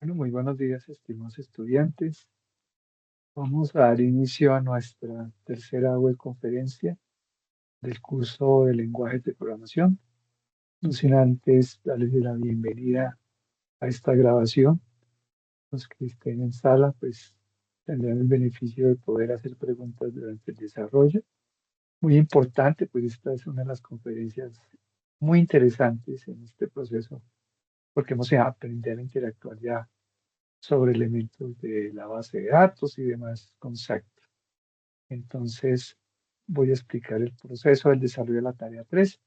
Bueno, muy buenos días, estimados estudiantes. Vamos a dar inicio a nuestra tercera web conferencia del curso de lenguajes de programación. No sin antes darles la bienvenida a esta grabación. Los que estén en sala, pues tendrán el beneficio de poder hacer preguntas durante el desarrollo. Muy importante, pues esta es una de las conferencias muy interesantes en este proceso, porque vamos a aprender a interactuar ya sobre elementos de la base de datos y demás conceptos. Entonces, voy a explicar el proceso del desarrollo de la tarea 3.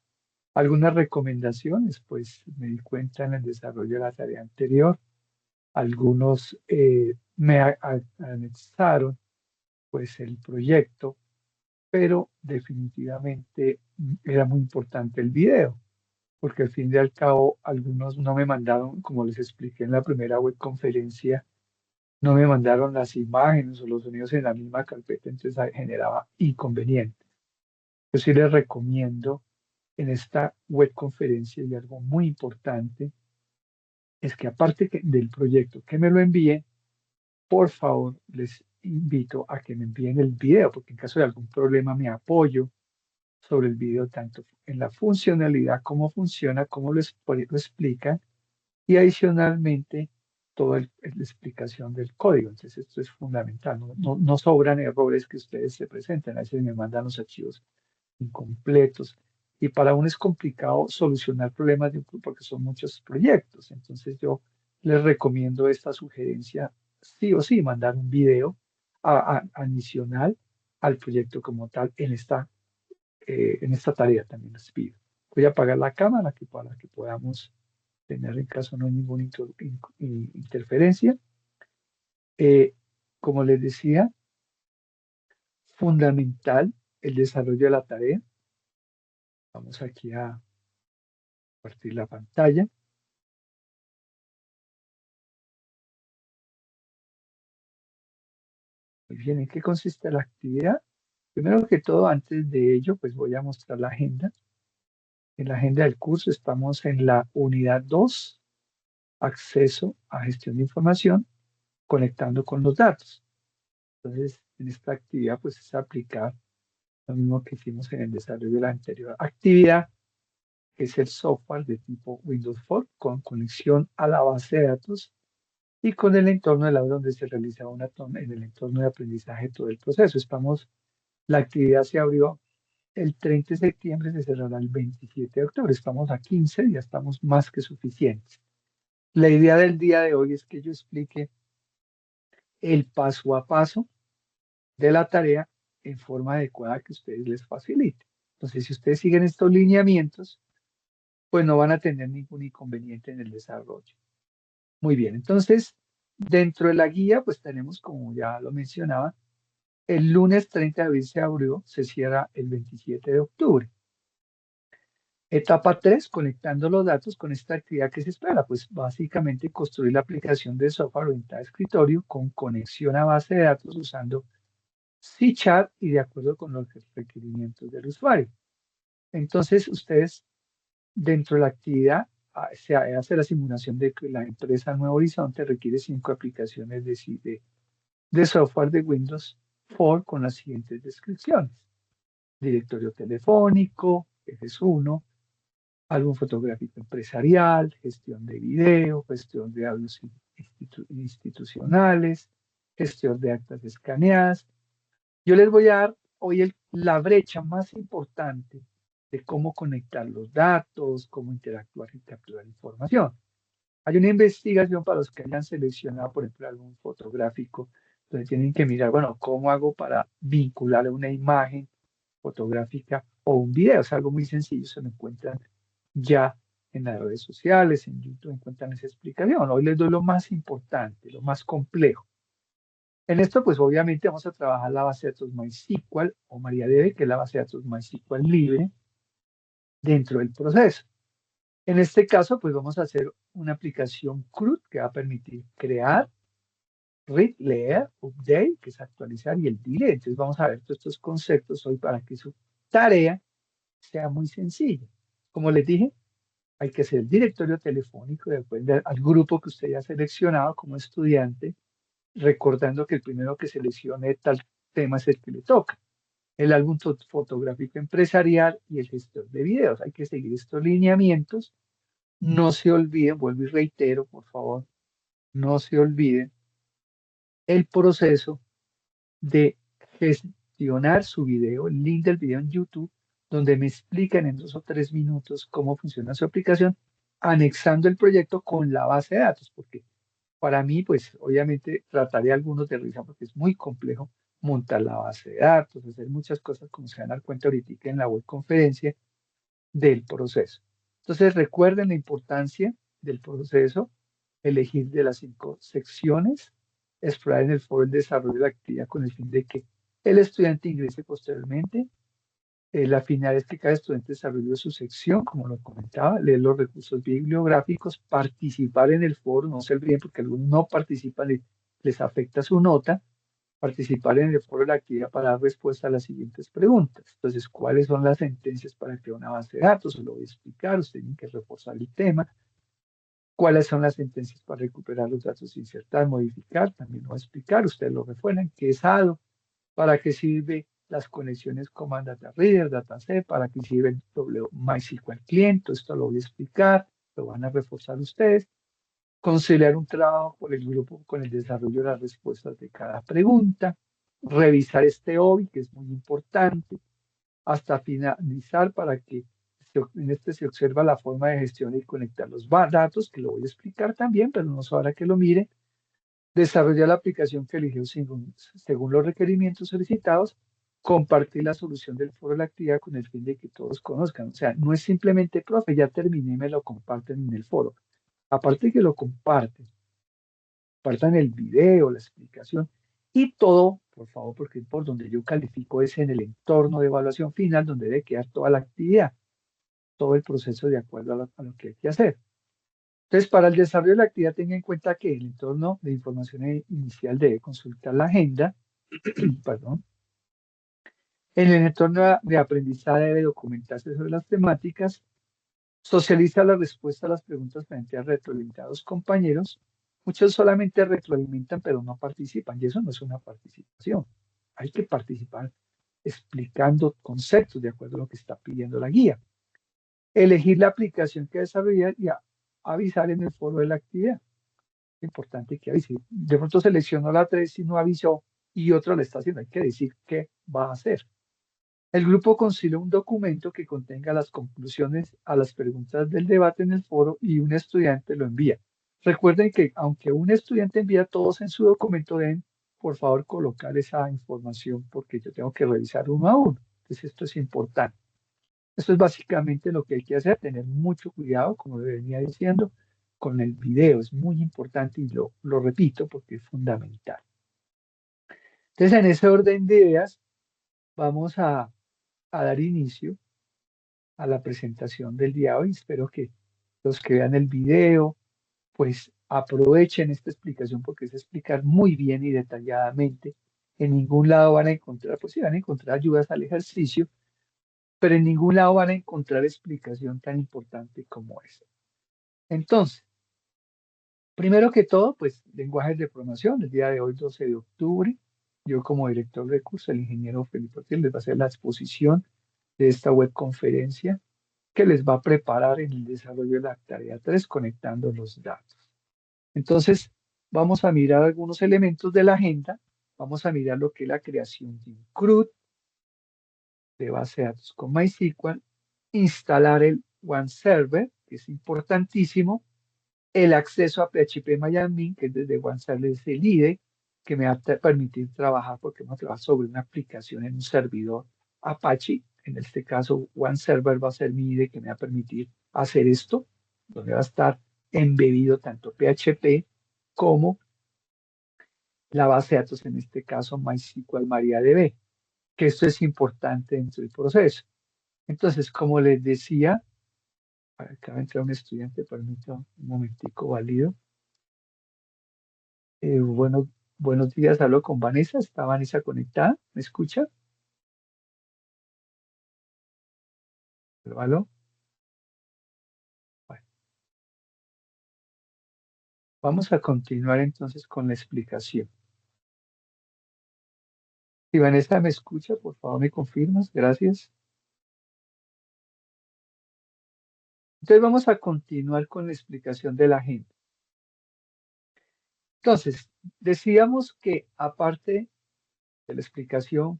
Algunas recomendaciones, pues me di cuenta en el desarrollo de la tarea anterior, algunos anexaron pues el proyecto, pero definitivamente era muy importante el video, porque al fin y al cabo algunos no me mandaron, como les expliqué en la primera web conferencia, no me mandaron las imágenes o los sonidos en la misma carpeta, entonces generaba inconvenientes. Yo sí les recomiendo en esta web conferencia y algo muy importante es que aparte del proyecto que me lo envíen, por favor les invito a que me envíen el video, porque en caso de algún problema me apoyo sobre el video tanto en la funcionalidad, cómo funciona, cómo lo explican y adicionalmente toda la explicación del código. Entonces esto es fundamental, no sobran errores que ustedes se presenten, a veces me mandan los archivos incompletos. Y para uno es complicado solucionar problemas porque son muchos proyectos. Entonces yo les recomiendo esta sugerencia, sí o sí, mandar un video adicional al proyecto como tal en esta tarea también les pido. Voy a apagar la cámara para que podamos tener en caso no hay ninguna interferencia. Eh, como les decía, fundamental el desarrollo de la tarea. Vamos aquí a compartir la pantalla. Muy bien, ¿en qué consiste la actividad? Primero que todo, antes de ello, pues voy a mostrar la agenda. En la agenda del curso estamos en la unidad 2, acceso a gestión de información, conectando con los datos. Entonces, en esta actividad, pues es aplicar lo mismo que hicimos en el desarrollo de la anterior actividad, que es el software de tipo Windows Phone con conexión a la base de datos y con el entorno del aula donde se realiza en el entorno de aprendizaje todo el proceso. La actividad se abrió el 30 de septiembre, se cerrará el 27 de octubre. Estamos a 15, ya estamos más que suficientes. La idea del día de hoy es que yo explique el paso a paso de la tarea en forma adecuada que a ustedes les facilite. Entonces, si ustedes siguen estos lineamientos, pues no van a tener ningún inconveniente en el desarrollo. Muy bien, entonces, dentro de la guía, pues tenemos, como ya lo mencionaba, el lunes 30 de abril se abrió, se cierra el 27 de octubre. Etapa 3, conectando los datos con esta actividad que se espera, pues básicamente construir la aplicación de software orientada a escritorio con conexión a base de datos usando C# y de acuerdo con los requerimientos del usuario. Entonces, ustedes dentro de la actividad se hace la simulación de que la empresa Nuevo Horizonte requiere 5 aplicaciones de software de Windows 4 con las siguientes descripciones: directorio telefónico, FS1, álbum fotográfico empresarial, gestión de video, gestión de audios institucionales, gestión de actas escaneadas. Yo les voy a dar hoy la brecha más importante de cómo conectar los datos, cómo interactuar y capturar información. Hay una investigación para los que hayan seleccionado, por ejemplo, algún fotográfico, donde tienen que mirar, bueno, ¿cómo hago para vincular una imagen fotográfica o un video? Es algo muy sencillo, se lo encuentran ya en las redes sociales, en YouTube encuentran esa explicación. Hoy les doy lo más importante, lo más complejo. En esto, pues obviamente vamos a trabajar la base de datos MySQL o MariaDB, que es la base de datos MySQL libre dentro del proceso. En este caso, pues vamos a hacer una aplicación CRUD que va a permitir crear, read, leer, update, que es actualizar, y el delete. Entonces vamos a ver todos estos conceptos hoy para que su tarea sea muy sencilla. Como les dije, hay que hacer el directorio telefónico de acuerdo al grupo que usted ya ha seleccionado como estudiante, recordando que el primero que seleccione tal tema es el que le toca. El álbum fotográfico empresarial y el gestor de videos. Hay que seguir estos lineamientos. No se olviden, vuelvo y reitero, por favor, no se olviden el proceso de gestionar su video, el link del video en YouTube, donde me explican en 2 o 3 minutos cómo funciona su aplicación, anexando el proyecto con la base de datos, porque para mí, pues obviamente trataré algunos de risa porque es muy complejo montar la base de datos, hacer muchas cosas, como se van a dar cuenta ahorita en la web conferencia del proceso. Entonces, recuerden la importancia del proceso, elegir de las 5 secciones, explorar en el foro el desarrollo de la actividad con el fin de que el estudiante ingrese posteriormente. La final es que cada estudiante desarrolle su sección, como lo comentaba, leer los recursos bibliográficos, participar en el foro, no se olviden porque algunos no participan y les afecta su nota, participar en el foro de la actividad para dar respuesta a las siguientes preguntas. Entonces, ¿cuáles son las sentencias para crear una base de datos? Se lo voy a explicar, ustedes tienen que reforzar el tema. ¿Cuáles son las sentencias para recuperar los datos, insertar, modificar? También lo voy a explicar, ustedes lo refuerzan. ¿Qué es ADO? ¿Para qué sirve las conexiones Command Data Reader, Dataset? ¿Para qué sirve el MySQL cliente? Esto lo voy a explicar, lo van a reforzar ustedes. Conciliar un trabajo por el grupo con el desarrollo de las respuestas de cada pregunta. Revisar este OBI, que es muy importante, hasta finalizar para que en este se observa la forma de gestión y conectar los datos, que lo voy a explicar también, pero no es ahora que lo mire. Desarrollar la aplicación que eligió según los requerimientos solicitados, compartir la solución del foro de la actividad con el fin de que todos conozcan. O sea, no es simplemente, profe, ya terminé y me lo comparten en el foro. Aparte de que lo compartan el video, la explicación y todo, por favor, porque por donde yo califico es en el entorno de evaluación final, donde debe quedar toda la actividad, todo el proceso de acuerdo a lo que hay que hacer. Entonces, para el desarrollo de la actividad, tenga en cuenta que el entorno de información inicial debe consultar la agenda, perdón. En el entorno de aprendizaje debe documentarse sobre las temáticas, socializa la respuesta a las preguntas frente a retroalimentados compañeros. Muchos solamente retroalimentan, pero no participan, y eso no es una participación. Hay que participar explicando conceptos de acuerdo a lo que está pidiendo la guía. Elegir la aplicación que desarrollar y avisar en el foro de la actividad. Importante que avise. De pronto seleccionó la 3 y no avisó y otra le está haciendo. Hay que decir qué va a hacer. El grupo concilia un documento que contenga las conclusiones a las preguntas del debate en el foro y un estudiante lo envía. Recuerden que aunque un estudiante envía todos en su documento, deben por favor colocar esa información porque yo tengo que revisar uno a uno. Entonces esto es importante. Esto es básicamente lo que hay que hacer, tener mucho cuidado, como le venía diciendo, con el video. Es muy importante y lo repito porque es fundamental. Entonces, en ese orden de ideas, vamos a dar inicio a la presentación del día de hoy. Espero que los que vean el video, pues aprovechen esta explicación porque es explicar muy bien y detalladamente. En ningún lado van a encontrar, pues sí van a encontrar ayudas al ejercicio, pero en ningún lado van a encontrar explicación tan importante como esta. Entonces, primero que todo, pues lenguajes de programación. El día de hoy, 12 de octubre, yo como director de curso, el ingeniero Felipe Ortiz, les va a hacer la exposición de esta web conferencia que les va a preparar en el desarrollo de la tarea 3 conectando los datos. Entonces, vamos a mirar algunos elementos de la agenda. Vamos a mirar lo que es la creación de un CRUD de base de datos con MySQL, instalar el One Server, que es importantísimo, el acceso a PHP que es desde OneServer es el IDE, que me va a permitir trabajar porque vamos a trabajar sobre una aplicación en un servidor Apache. En este caso, OneServer va a ser mi IDE que me va a permitir hacer esto, donde va a estar embebido tanto PHP como la base de datos, en este caso MySQL MariaDB, que esto es importante dentro del proceso. Entonces, como les decía, acaba de entrar un estudiante, permítame un momentico, válido. Bueno, buenos días, hablo con Vanessa. ¿Está Vanessa conectada? ¿Me escucha? ¿Aló, aló? Bueno, Vamos a continuar entonces con la explicación. Si Vanessa me escucha, por favor me confirmas. Gracias. Entonces vamos a continuar con la explicación de la agenda. Entonces, decíamos que aparte de la explicación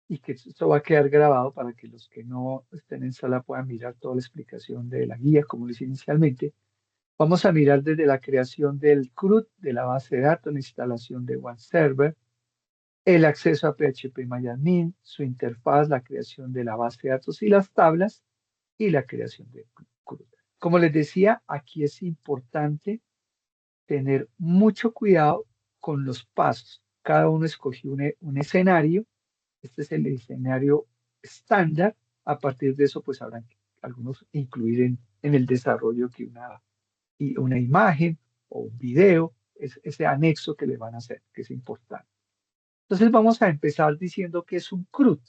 y que esto va a quedar grabado para que los que no estén en sala puedan mirar toda la explicación de la guía, como lo hice inicialmente, vamos a mirar desde la creación del CRUD, de la base de datos, la instalación de OneServer, el acceso a PHP-MyAdmin, su interfaz, la creación de la base de datos y las tablas, y la creación de CRUD. Como les decía, aquí es importante tener mucho cuidado con los pasos. Cada uno escogió un escenario. Este es el escenario estándar. A partir de eso, pues habrán que algunos incluir en el desarrollo que una imagen o un video, es ese anexo que le van a hacer, que es importante. Entonces vamos a empezar diciendo que es un CRUD.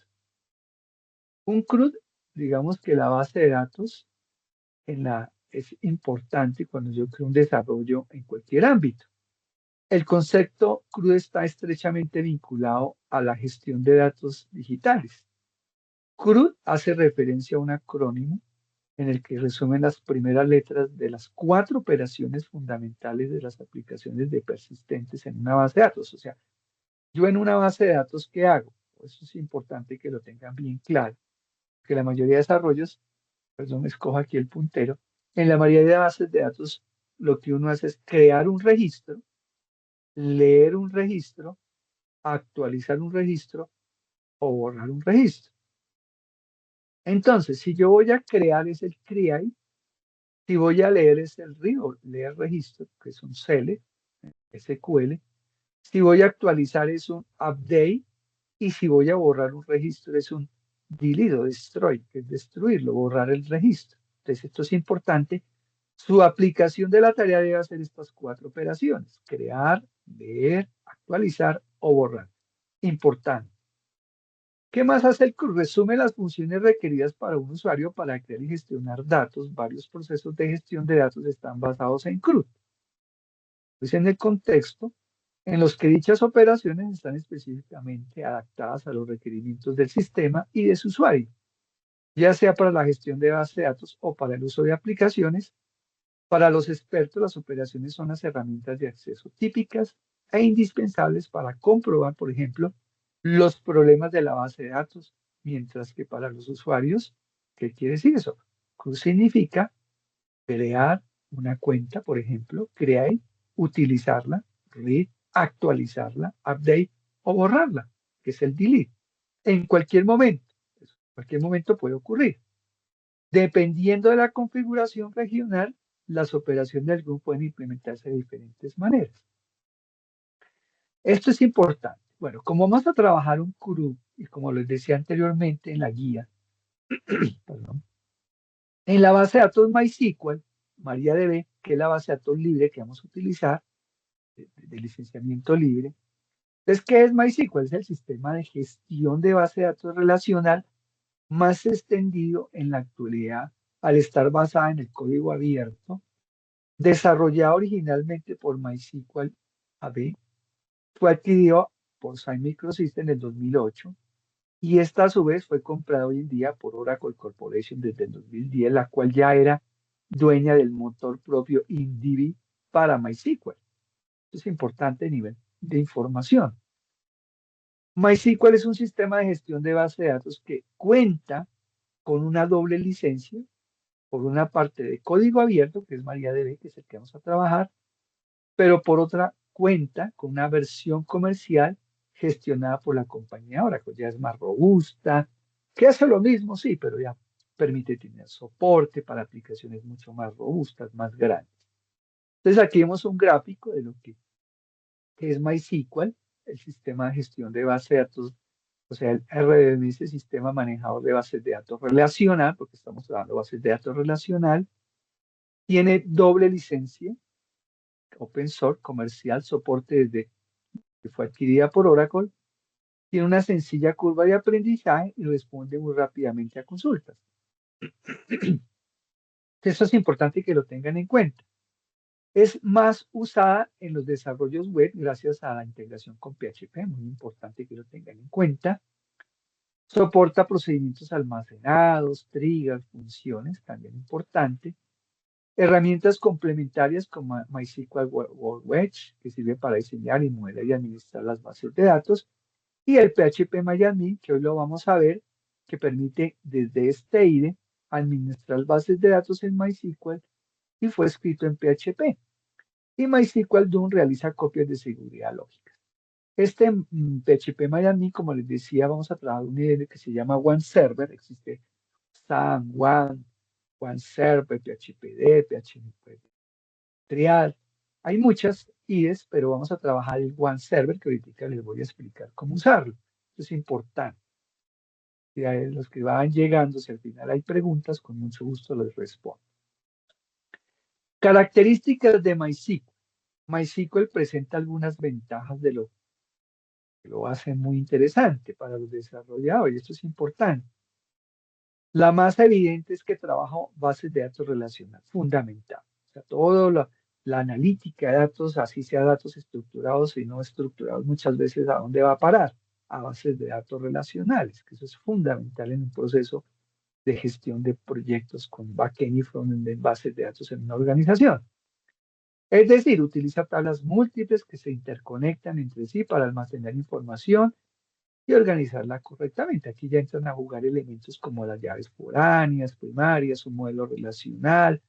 Un CRUD, digamos que la base de datos es importante cuando yo creo un desarrollo en cualquier ámbito. El concepto CRUD está estrechamente vinculado a la gestión de datos digitales. CRUD hace referencia a un acrónimo en el que resumen las primeras letras de las 4 operaciones fundamentales de las aplicaciones de persistentes en una base de datos. O sea, yo en una base de datos, ¿qué hago? Eso es importante que lo tengan bien claro, que la mayoría de desarrollos, perdón, escojo aquí el puntero, en la mayoría de bases de datos lo que uno hace es crear un registro, leer un registro, actualizar un registro o borrar un registro. Entonces, si yo voy a crear es el create, si voy a leer es el read o leer registro, que es un select, SQL, si voy a actualizar es un update y si voy a borrar un registro es un delete o destroy, que es destruirlo, borrar el registro. Entonces, esto es importante. Su aplicación de la tarea debe hacer estas 4 operaciones: crear, leer, actualizar o borrar. Importante. ¿Qué más hace el CRUD? Resume las funciones requeridas para un usuario para crear y gestionar datos. Varios procesos de gestión de datos están basados en CRUD. Pues en el contexto en los que dichas operaciones están específicamente adaptadas a los requerimientos del sistema y de su usuario, ya sea para la gestión de bases de datos o para el uso de aplicaciones. Para los expertos, las operaciones son las herramientas de acceso típicas e indispensables para comprobar, por ejemplo, los problemas de la base de datos, mientras que para los usuarios, ¿qué quiere decir eso? CRUD significa crear una cuenta, por ejemplo, create, utilizarla, read, actualizarla, update o borrarla, que es el delete, en cualquier momento. En cualquier momento puede ocurrir. Dependiendo de la configuración regional, las operaciones del grupo pueden implementarse de diferentes maneras. Esto es importante. Bueno, como vamos a trabajar un CRUD, y como les decía anteriormente en la guía, perdón, en la base de datos MySQL, MariaDB, que es la base de datos libre que vamos a utilizar, de licenciamiento libre. Entonces, ¿qué es MySQL? Es el sistema de gestión de base de datos relacional más extendido en la actualidad, al estar basada en el código abierto, desarrollado originalmente por MySQL AB, fue adquirido por Sun Microsystems en el 2008 y esta a su vez fue comprada hoy en día por Oracle Corporation desde el 2010, la cual ya era dueña del motor propio InDB para MySQL. Esto es importante a nivel de información. MySQL es un sistema de gestión de base de datos que cuenta con una doble licencia, por una parte de código abierto, que es MariaDB, que es el que vamos a trabajar, pero por otra cuenta con una versión comercial gestionada por la compañía Oracle. Ya es más robusta, que hace lo mismo, sí, pero ya permite tener soporte para aplicaciones mucho más robustas, más grandes. Entonces aquí vemos un gráfico de lo que es MySQL, el sistema de gestión de base de datos, o sea, el RDBMS, sistema manejador de bases de datos relacional, porque estamos hablando de bases de datos relacional, tiene doble licencia, open source, comercial, soporte desde que fue adquirida por Oracle, tiene una sencilla curva de aprendizaje y responde muy rápidamente a consultas. Eso es importante que lo tengan en cuenta. Es más usada en los desarrollos web gracias a la integración con PHP, muy importante que lo tengan en cuenta. Soporta procedimientos almacenados, triggers, funciones, también importante. Herramientas complementarias como MySQL Workbench, que sirve para diseñar y mover y administrar las bases de datos. Y el PHP que hoy lo vamos a ver, que permite desde este IDE administrar bases de datos en MySQL y fue escrito en PHP. Y MySQL DOM realiza copias de seguridad lógicas. Este PHP como les decía, vamos a trabajar un nivel que se llama One Server. Existe SAM, One Server, PHPD, PHP Trial. Hay muchas IDEs, pero vamos a trabajar el One Server, que ahorita les voy a explicar cómo usarlo. Esto es importante. Y a los que van llegando, si al final hay preguntas, con mucho gusto les respondo. Características de MySQL. MySQL presenta algunas ventajas de lo que lo hace muy interesante para los desarrolladores, y esto es importante. La más evidente es que trabajo bases de datos relacionales, fundamental. O sea, la analítica de datos, así sea datos estructurados y no estructurados, muchas veces ¿a dónde va a parar? A bases de datos relacionales, que eso es fundamental en un proceso de gestión de proyectos con backend y frontend en bases de datos en una organización. Es decir, utiliza tablas múltiples que se interconectan entre sí para almacenar información y organizarla correctamente. Aquí ya entran a jugar elementos como las llaves foráneas, primarias, un modelo relacional,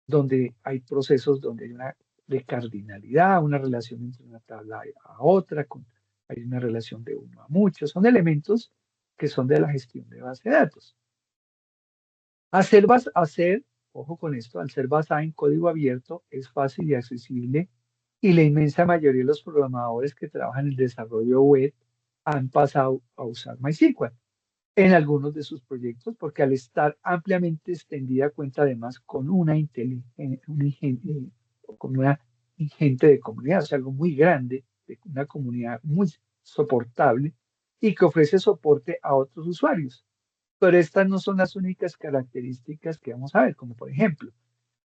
donde hay procesos donde hay una de cardinalidad, una relación entre una tabla a otra, hay una relación de uno a muchos. Son elementos que son de la gestión de base de datos. Ojo con esto, al ser basada en código abierto, es fácil y accesible y la inmensa mayoría de los programadores que trabajan en el desarrollo web han pasado a usar MySQL en algunos de sus proyectos, porque al estar ampliamente extendida cuenta además con con una ingente de comunidad, o sea, algo muy grande, de una comunidad muy soportable y que ofrece soporte a otros usuarios. Pero estas no son las únicas características que vamos a ver, como por ejemplo,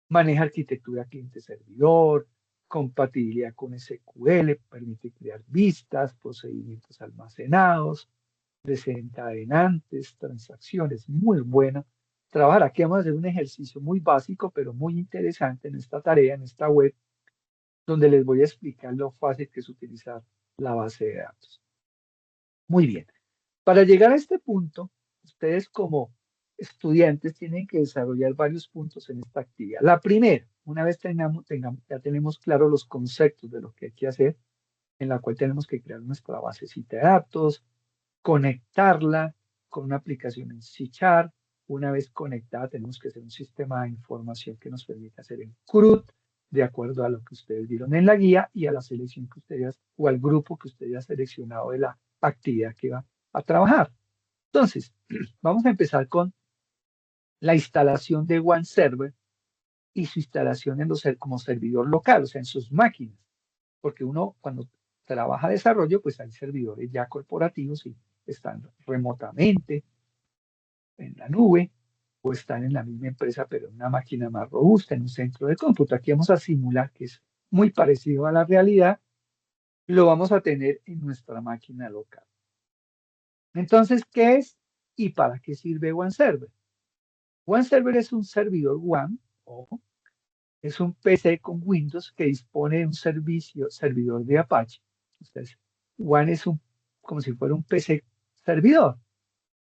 maneja arquitectura cliente-servidor, compatibilidad con SQL, permite crear vistas, procedimientos almacenados, desencadenantes, transacciones, muy bueno. Trabajar aquí vamos a hacer un ejercicio muy básico, pero muy interesante en esta tarea, en esta web, donde les voy a explicar lo fácil que es utilizar la base de datos. Muy bien. Para llegar a este punto, ustedes como estudiantes tienen que desarrollar varios puntos en esta actividad. La primera, una vez ya tenemos claros los conceptos de lo que hay que hacer, en la cual tenemos que crear nuestra basecita de datos, conectarla con una aplicación en C#. Una vez conectada, tenemos que hacer un sistema de información que nos permita hacer en CRUD, de acuerdo a lo que ustedes vieron en la guía y a la selección que ustedes, o al grupo que ustedes han seleccionado de la actividad que va a trabajar. Entonces, vamos a empezar con la instalación de One Server y su instalación como servidor local, o sea, en sus máquinas. Porque uno cuando trabaja desarrollo, pues hay servidores ya corporativos y están remotamente en la nube o están en la misma empresa, pero en una máquina más robusta, en un centro de cómputo. Aquí vamos a simular que es muy parecido a la realidad, lo vamos a tener en nuestra máquina local. Entonces, ¿qué es y para qué sirve OneServer? OneServer es un servidor One, ojo, es un PC con Windows que dispone de un servidor de Apache. Entonces, One es como si fuera un PC servidor.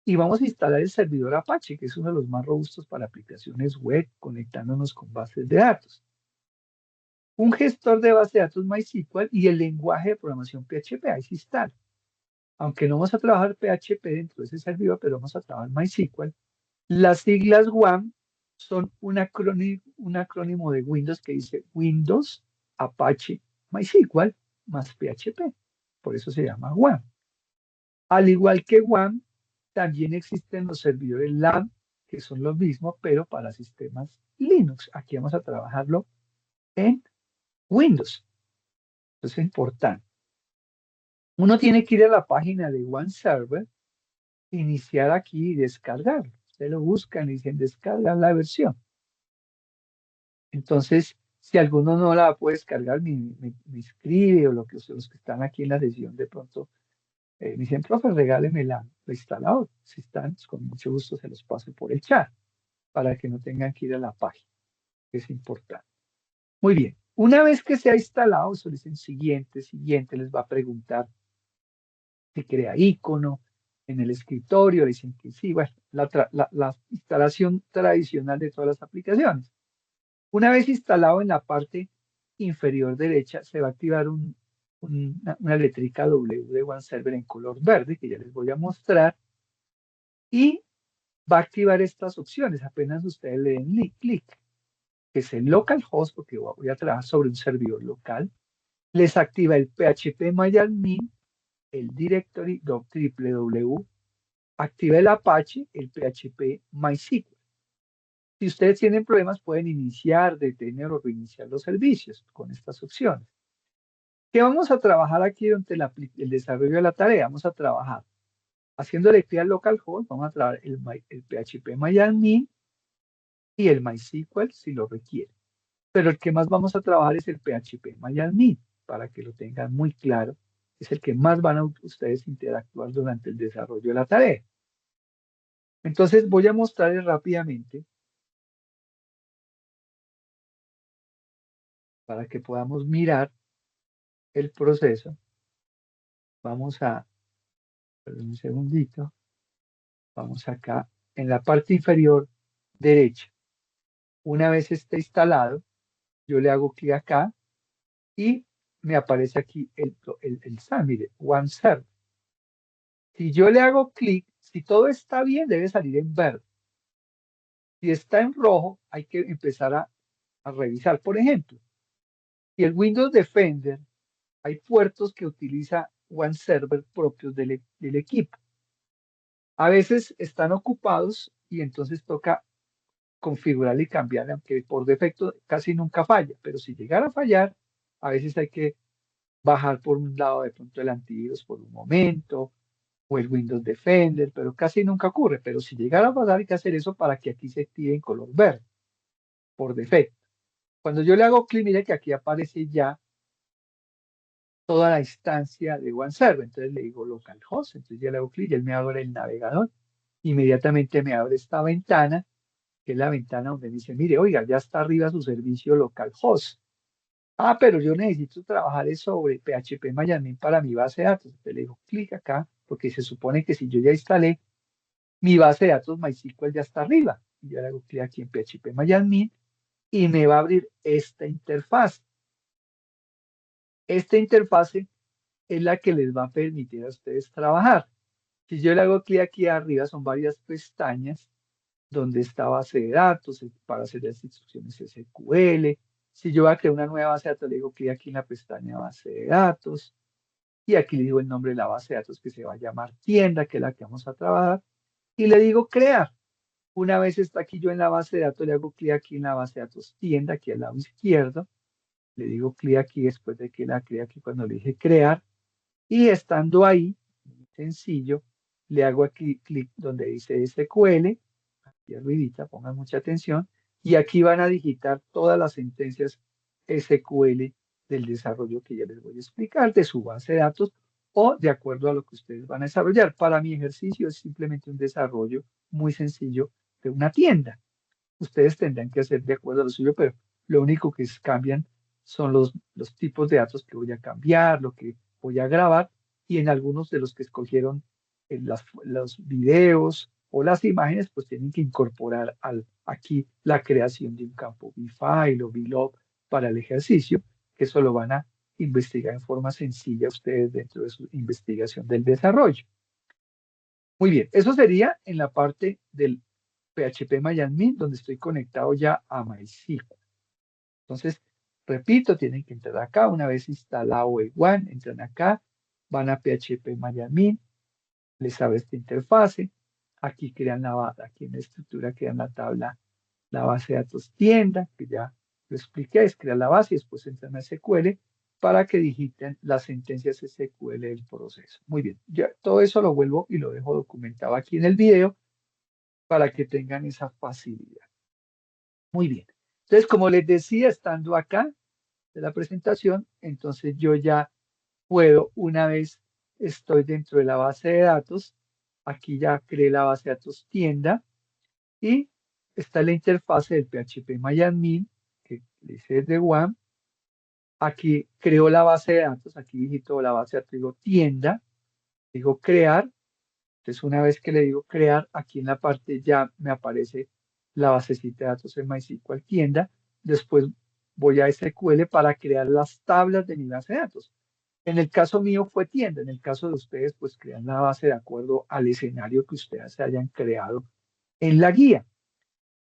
Y vamos a instalar el servidor Apache, que es uno de los más robustos para aplicaciones web, conectándonos con bases de datos. Un gestor de base de datos MySQL y el lenguaje de programación PHP, ahí se instala. Aunque no vamos a trabajar PHP dentro de ese servidor, pero vamos a trabajar MySQL. Las siglas WAM son un acrónimo de Windows que dice Windows, Apache, MySQL más PHP. Por eso se llama WAM. Al igual que WAM, también existen los servidores LAN, que son los mismos, pero para sistemas Linux. Aquí vamos a trabajarlo en Windows. Eso es importante. Uno tiene que ir a la página de OneServer, iniciar aquí y descargarlo. Usted lo buscan y dicen descargar la versión. Entonces, Si alguno no la puede descargar, me escribe o los que están aquí en la sesión de pronto me dicen, profe, regáleme la instalador. Si están, pues, con mucho gusto se los paso por el chat para que no tengan que ir a la página, que es importante. Muy bien. Una vez que se ha instalado, eso dicen siguiente, siguiente, les va a preguntar si crea icono en el escritorio, dicen que sí, bueno, la instalación tradicional de todas las aplicaciones. Una vez instalado en la parte inferior derecha, se va a activar una letrica W de OneServer en color verde, que ya les voy a mostrar, y va a activar estas opciones apenas ustedes le den clic, que es el localhost, porque voy a trabajar sobre un servidor local. Les activa el phpMyAdmin, el directory www, activa el Apache, el PHP MySQL. Si ustedes tienen problemas, pueden iniciar, detener o reiniciar los servicios con estas opciones. ¿Qué vamos a trabajar aquí durante el desarrollo de la tarea? Vamos a trabajar haciéndole clic al localhost, vamos a trabajar el phpMyAdmin y el MySQL si lo requiere. Pero el que más vamos a trabajar es el phpMyAdmin, para que lo tengan muy claro. Es el que más van a ustedes interactuar durante el desarrollo de la tarea. Entonces voy a mostrarles rápidamente para que podamos mirar el proceso. Vamos a, perdón un segundito, vamos acá en la parte inferior derecha. Una vez esté instalado, yo le hago clic acá y me aparece aquí el SAM, mire, OneServer. Si yo le hago clic, si todo está bien, debe salir en verde. Si está en rojo, hay que empezar a revisar. Por ejemplo, si el Windows Defender, hay puertos que utiliza OneServer propios del equipo. A veces están ocupados y entonces toca configurar y cambiar, aunque por defecto casi nunca falla, pero si llegara a fallar, a veces hay que bajar por un lado de pronto el antivirus por un momento, o el Windows Defender, pero casi nunca ocurre. Pero si llegara a pasar, hay que hacer eso para que aquí se active en color verde, por defecto. Cuando yo le hago clic, mire que aquí aparece ya toda la instancia de OneServer. Entonces le digo localhost, entonces ya le hago clic y él me abre el navegador. Inmediatamente me abre esta ventana, que es la ventana donde me dice, mire, oiga, ya está arriba su servicio localhost. Ah, pero yo necesito trabajar sobre phpMyAdmin para mi base de datos. Entonces le digo clic acá, porque se supone que si yo ya instalé mi base de datos MySQL ya está arriba. Y yo le hago clic aquí en phpMyAdmin y me va a abrir esta interfaz. Esta interfaz es la que les va a permitir a ustedes trabajar. Si yo le hago clic aquí arriba, son varias pestañas donde está base de datos para hacer las instrucciones SQL. Si yo voy a crear una nueva base de datos, le digo clic aquí en la pestaña base de datos. Y aquí le digo el nombre de la base de datos que se va a llamar tienda, que es la que vamos a trabajar. Y le digo crear. Una vez está aquí yo en la base de datos, le hago clic aquí en la base de datos tienda, aquí al lado izquierdo. Le digo clic aquí después de que la crea aquí cuando le dije crear. Y estando ahí, muy sencillo, le hago aquí clic donde dice SQL, aquí arribita, pongan mucha atención, y aquí van a digitar todas las sentencias SQL del desarrollo que ya les voy a explicar, de su base de datos o de acuerdo a lo que ustedes van a desarrollar. Para mi ejercicio es simplemente un desarrollo muy sencillo de una tienda. Ustedes tendrán que hacer de acuerdo a lo suyo, pero lo único que cambian son los tipos de datos que voy a cambiar, lo que voy a grabar, y en algunos de los que escogieron los videos o las imágenes, pues tienen que incorporar aquí la creación de un campo bfile o blog para el ejercicio, que eso lo van a investigar en forma sencilla ustedes dentro de su investigación del desarrollo. Muy bien, eso sería en la parte del phpMyAdmin, donde estoy conectado ya a MySQL. Entonces, repito, tienen que entrar acá. Una vez instalado el One, entran acá, van a phpMyAdmin, les abre esta interfase. Aquí crean aquí en la estructura crean la tabla, la base de datos tienda, que ya lo expliqué, es crear la base y después entran a SQL para que digiten las sentencias SQL del proceso. Muy bien, ya todo eso lo vuelvo y lo dejo documentado aquí en el video para que tengan esa facilidad. Muy bien. Entonces, como les decía, estando acá de la presentación, entonces yo ya puedo, una vez estoy dentro de la base de datos, aquí ya creé la base de datos tienda y está la interfase del PHP MyAdmin, que le hice desde WAM. Aquí creo la base de datos, aquí digito la base de datos, digo tienda, digo crear. Entonces, una vez que le digo crear, aquí en la parte ya me aparece la basecita de datos en MySQL tienda. Después voy a SQL para crear las tablas de mi base de datos. En el caso mío fue tienda, en el caso de ustedes, pues crean la base de acuerdo al escenario que ustedes hayan creado en la guía.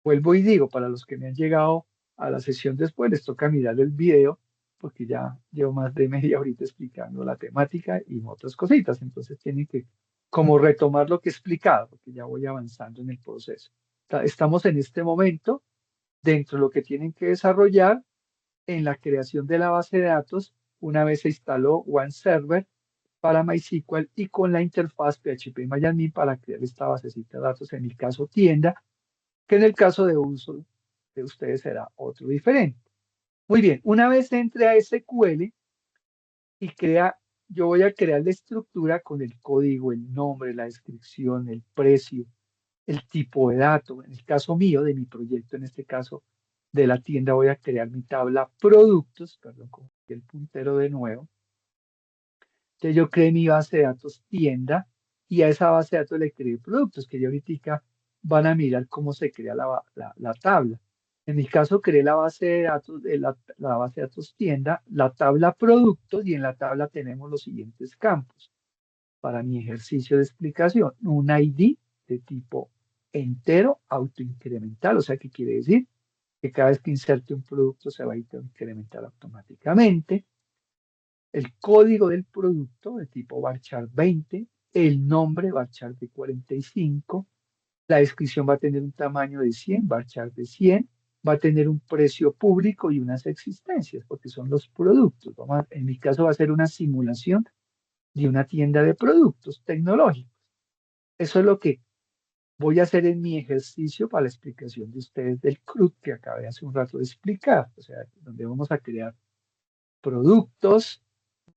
Vuelvo y digo, para los que me han llegado a la sesión después, les toca mirar el video, porque ya llevo más de media horita explicando la temática y otras cositas. Entonces tienen que como retomar lo que he explicado, porque ya voy avanzando en el proceso. Estamos en este momento dentro de lo que tienen que desarrollar en la creación de la base de datos una vez se instaló OneServer para MySQL y con la interfaz PHP MyAdmin para crear esta basecita de datos, en mi caso tienda, que en el caso de uso de ustedes será otro diferente. Muy bien, una vez entre a SQL y yo voy a crear la estructura con el código, el nombre, la descripción, el precio, el tipo de dato. En el caso mío, de mi proyecto, en este caso de la tienda, voy a crear mi tabla productos, perdón, con el puntero de nuevo. Entonces yo creé mi base de datos tienda y a esa base de datos le creé productos, que ya ahorita van a mirar cómo se crea la tabla. En mi caso creé la base de datos, la base de datos tienda, la tabla productos y en la tabla tenemos los siguientes campos. Para mi ejercicio de explicación, un ID de tipo entero autoincremental, o sea, ¿qué quiere decir? Que cada vez que inserte un producto se va a incrementar automáticamente el código del producto de tipo varchar 20, el nombre varchar de 45, la descripción va a tener un tamaño de 100, varchar de 100, va a tener un precio público y unas existencias, porque son los productos. En mi caso va a ser una simulación de una tienda de productos tecnológicos. Eso es lo que voy a hacer en mi ejercicio para la explicación de ustedes del CRUD que acabé hace un rato de explicar, o sea, donde vamos a crear productos,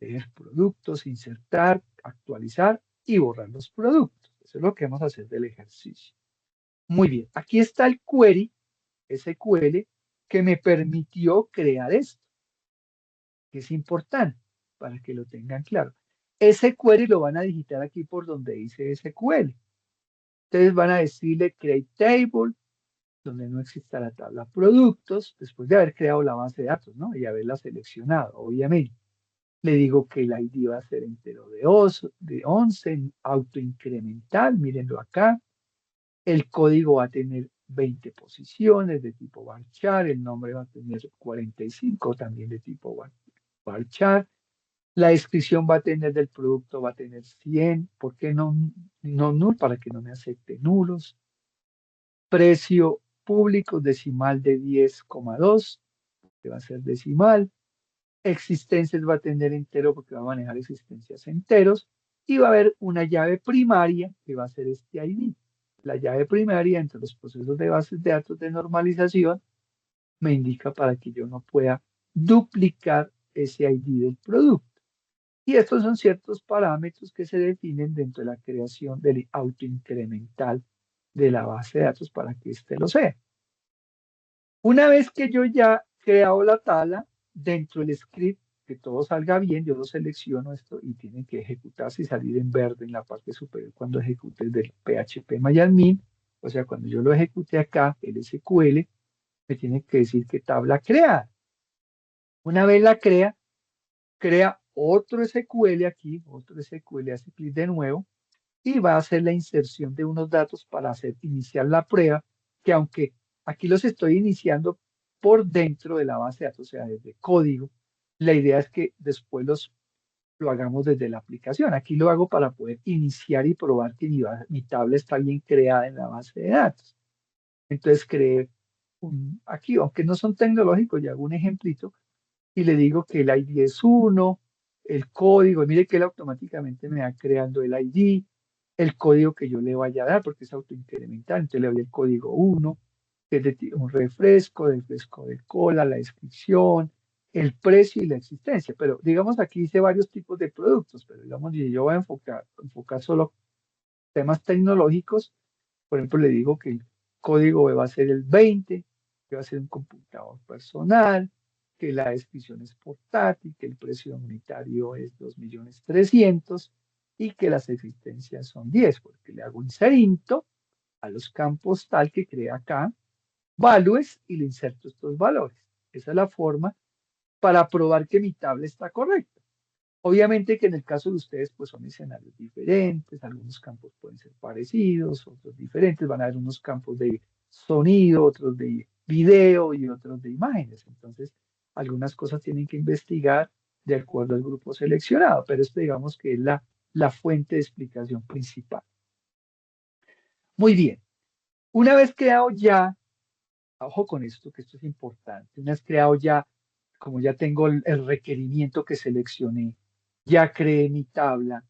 leer productos, insertar, actualizar y borrar los productos. Eso es lo que vamos a hacer del ejercicio. Muy bien, aquí está el query, SQL, que me permitió crear esto, que es importante para que lo tengan claro. Ese query lo van a digitar aquí por donde dice SQL. Entonces van a decirle create table, donde no exista la tabla productos, después de haber creado la base de datos, ¿no? Y haberla seleccionado, obviamente. Le digo que el ID va a ser entero de 11 autoincremental, mírenlo acá. El código va a tener 20 posiciones de tipo varchar, el nombre va a tener 45 también de tipo varchar. La descripción va a tener del producto, va a tener 100. ¿Por qué no null? Para que no me acepte nulos. Precio público decimal de 10,2, que va a ser decimal. Existencias va a tener entero porque va a manejar existencias enteros. Y va a haber una llave primaria que va a ser este ID. La llave primaria entre los procesos de bases de datos de normalización me indica para que yo no pueda duplicar ese ID del producto. Y estos son ciertos parámetros que se definen dentro de la creación del autoincremental de la base de datos para que éste lo sea. Una vez que yo ya he creado la tabla, dentro del script, que todo salga bien, yo lo selecciono esto y tiene que ejecutarse y salir en verde en la parte superior cuando ejecute del PHP MyAdmin. O sea, cuando yo lo ejecute acá, el SQL, me tiene que decir qué tabla crear. Una vez la crea otro SQL aquí, otro SQL, hace clic de nuevo y va a hacer la inserción de unos datos para iniciar la prueba, que aunque aquí los estoy iniciando por dentro de la base de datos, o sea, desde código, la idea es que después lo hagamos desde la aplicación. Aquí lo hago para poder iniciar y probar que mi tabla está bien creada en la base de datos. Entonces creé aquí, aunque no son tecnológicos, ya hago un ejemplito y le digo que el ID es 1, el código, y mire que él automáticamente me va creando el ID, el código que yo le vaya a dar, porque es autoincremental, entonces le doy el código 1, que es un refresco de cola, la descripción, el precio y la existencia. Pero digamos aquí dice varios tipos de productos, pero digamos yo voy a enfocar solo temas tecnológicos. Por ejemplo, le digo que el código va a ser el 20, que va a ser un computador personal, que la descripción es portátil, que el precio unitario es 2.300.000 y que las existencias son 10, porque le hago inserinto a los campos tal que crea acá, values, y le inserto estos valores. Esa es la forma para probar que mi tabla está correcta. Obviamente que en el caso de ustedes, pues son escenarios diferentes, algunos campos pueden ser parecidos, otros diferentes, van a haber unos campos de sonido, otros de video y otros de imágenes. Entonces, algunas cosas tienen que investigar de acuerdo al grupo seleccionado, pero esto digamos que es la fuente de explicación principal. Muy bien, una vez creado ya, ojo con esto, que esto es importante, una vez creado ya, como ya tengo el requerimiento que seleccioné, ya creé mi tabla,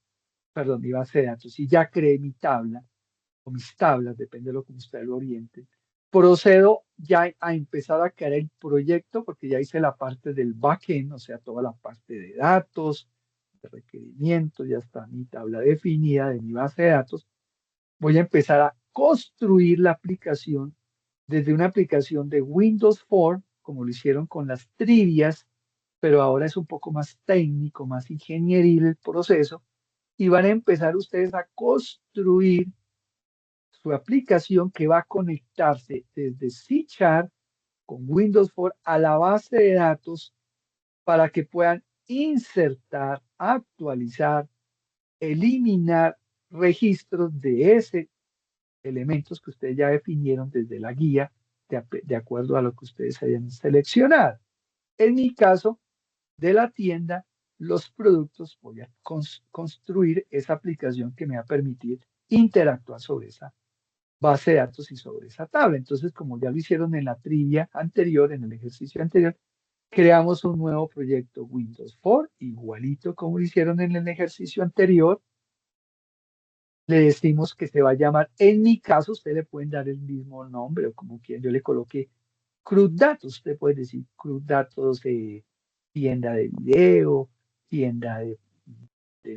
perdón, mi base de datos, y ya creé mi tabla, o mis tablas, depende de lo que usted lo oriente, procedo ya a empezar a crear el proyecto, porque ya hice la parte del backend, o sea, toda la parte de datos, de requerimientos, ya está mi tabla definida de mi base de datos. Voy a empezar a construir la aplicación desde una aplicación de Windows 4, como lo hicieron con las trivias, pero ahora es un poco más técnico, más ingenieril el proceso, y van a empezar ustedes a construir su aplicación que va a conectarse desde C# con Windows 4 a la base de datos para que puedan insertar, actualizar, eliminar registros de ese elementos que ustedes ya definieron desde la guía de acuerdo a lo que ustedes hayan seleccionado. En mi caso de la tienda, los productos, voy a construir esa aplicación que me va a permitir interactuar sobre esa base de datos y sobre esa tabla. Entonces, como ya lo hicieron en la trivia anterior, en el ejercicio anterior, creamos un nuevo proyecto Windows 4, igualito como lo hicieron en el ejercicio anterior. Le decimos que se va a llamar, en mi caso, usted le pueden dar el mismo nombre o como quieran, yo le coloqué Cruz Datos, usted puede decir Cruz Datos, tienda de video, tienda de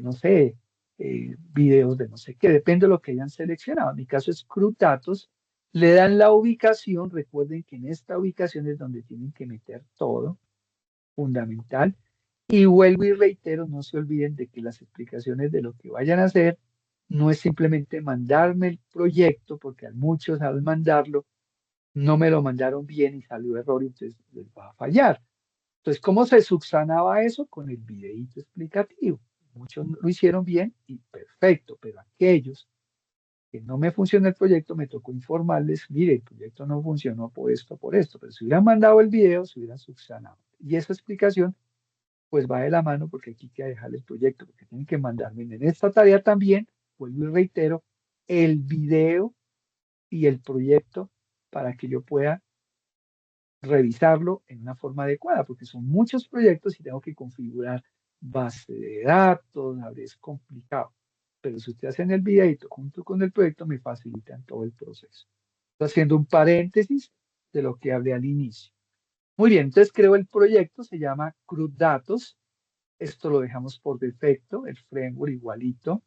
no sé, videos de no sé qué, depende de lo que hayan seleccionado. En mi caso es Cruz Datos, le dan la ubicación, recuerden que en esta ubicación es donde tienen que meter todo, fundamental, y vuelvo y reitero, no se olviden de que las explicaciones de lo que vayan a hacer no es simplemente mandarme el proyecto, porque a muchos al mandarlo no me lo mandaron bien y salió error y entonces les va a fallar. Entonces, ¿cómo se subsanaba eso? Con el videíto explicativo. Muchos lo hicieron bien y perfecto, pero aquellos que no me funcionó el proyecto, me tocó informarles, mire, el proyecto no funcionó por esto, pero si hubieran mandado el video, se hubieran subsanado. Y esa explicación, pues va de la mano porque aquí hay que dejar el proyecto, porque tienen que mandarme en esta tarea también, vuelvo y reitero, el video y el proyecto para que yo pueda revisarlo en una forma adecuada, porque son muchos proyectos y tengo que configurar base de datos, a veces es complicado. Pero si usted hace en el videito junto con el proyecto, me facilitan todo el proceso. Estoy haciendo un paréntesis de lo que hablé al inicio. Muy bien, entonces creo el proyecto, se llama CRUD Datos. Esto lo dejamos por defecto, el framework igualito.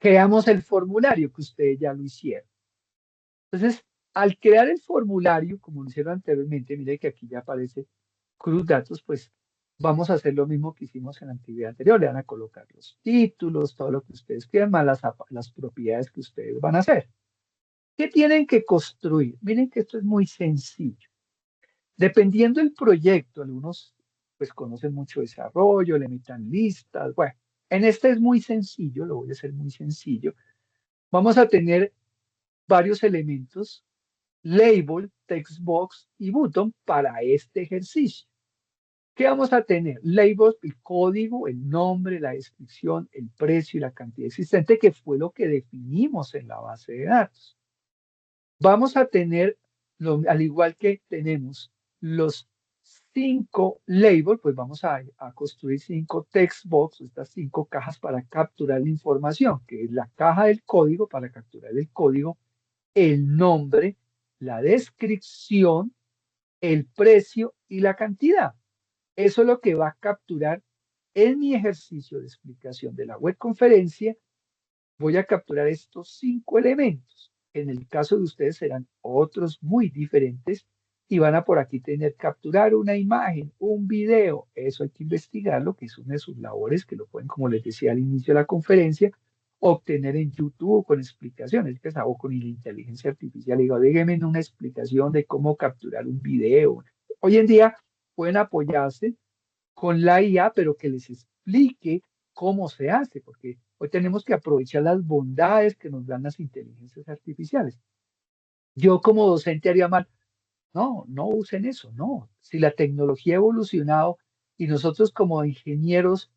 Creamos el formulario que ustedes ya lo hicieron. Entonces, al crear el formulario, como lo hicieron anteriormente, mire que aquí ya aparece Cruz Datos, pues vamos a hacer lo mismo que hicimos en la actividad anterior. Le van a colocar los títulos, todo lo que ustedes quieran, más las propiedades que ustedes van a hacer. ¿Qué tienen que construir? Miren que esto es muy sencillo. Dependiendo del proyecto, algunos pues conocen mucho desarrollo, le metan listas. Bueno, en este es muy sencillo, lo voy a hacer muy sencillo. Vamos a tener varios elementos: label, text box y button para este ejercicio. ¿Qué vamos a tener? Labels, el código, el nombre, la descripción, el precio y la cantidad existente, que fue lo que definimos en la base de datos. Vamos a tener, al igual que tenemos los 5 labels, pues vamos a construir 5 text box, estas 5 cajas para capturar la información, que es la caja del código para capturar el código, el nombre, la descripción, el precio y la cantidad. Eso es lo que va a capturar en mi ejercicio de explicación de la web conferencia. Voy a capturar estos 5 elementos. En el caso de ustedes serán otros muy diferentes y van a por aquí tener capturar una imagen, un video. Eso hay que investigarlo, que es una de sus labores, que lo pueden, como les decía al inicio de la conferencia, obtener en YouTube con explicaciones, que o con la inteligencia artificial. Digo, díganme una explicación de cómo capturar un video. Hoy en día pueden apoyarse con la IA, pero que les explique cómo se hace, porque hoy tenemos que aprovechar las bondades que nos dan las inteligencias artificiales. Yo como docente haría mal, no, no usen eso, no. Si la tecnología ha evolucionado y nosotros como ingenieros,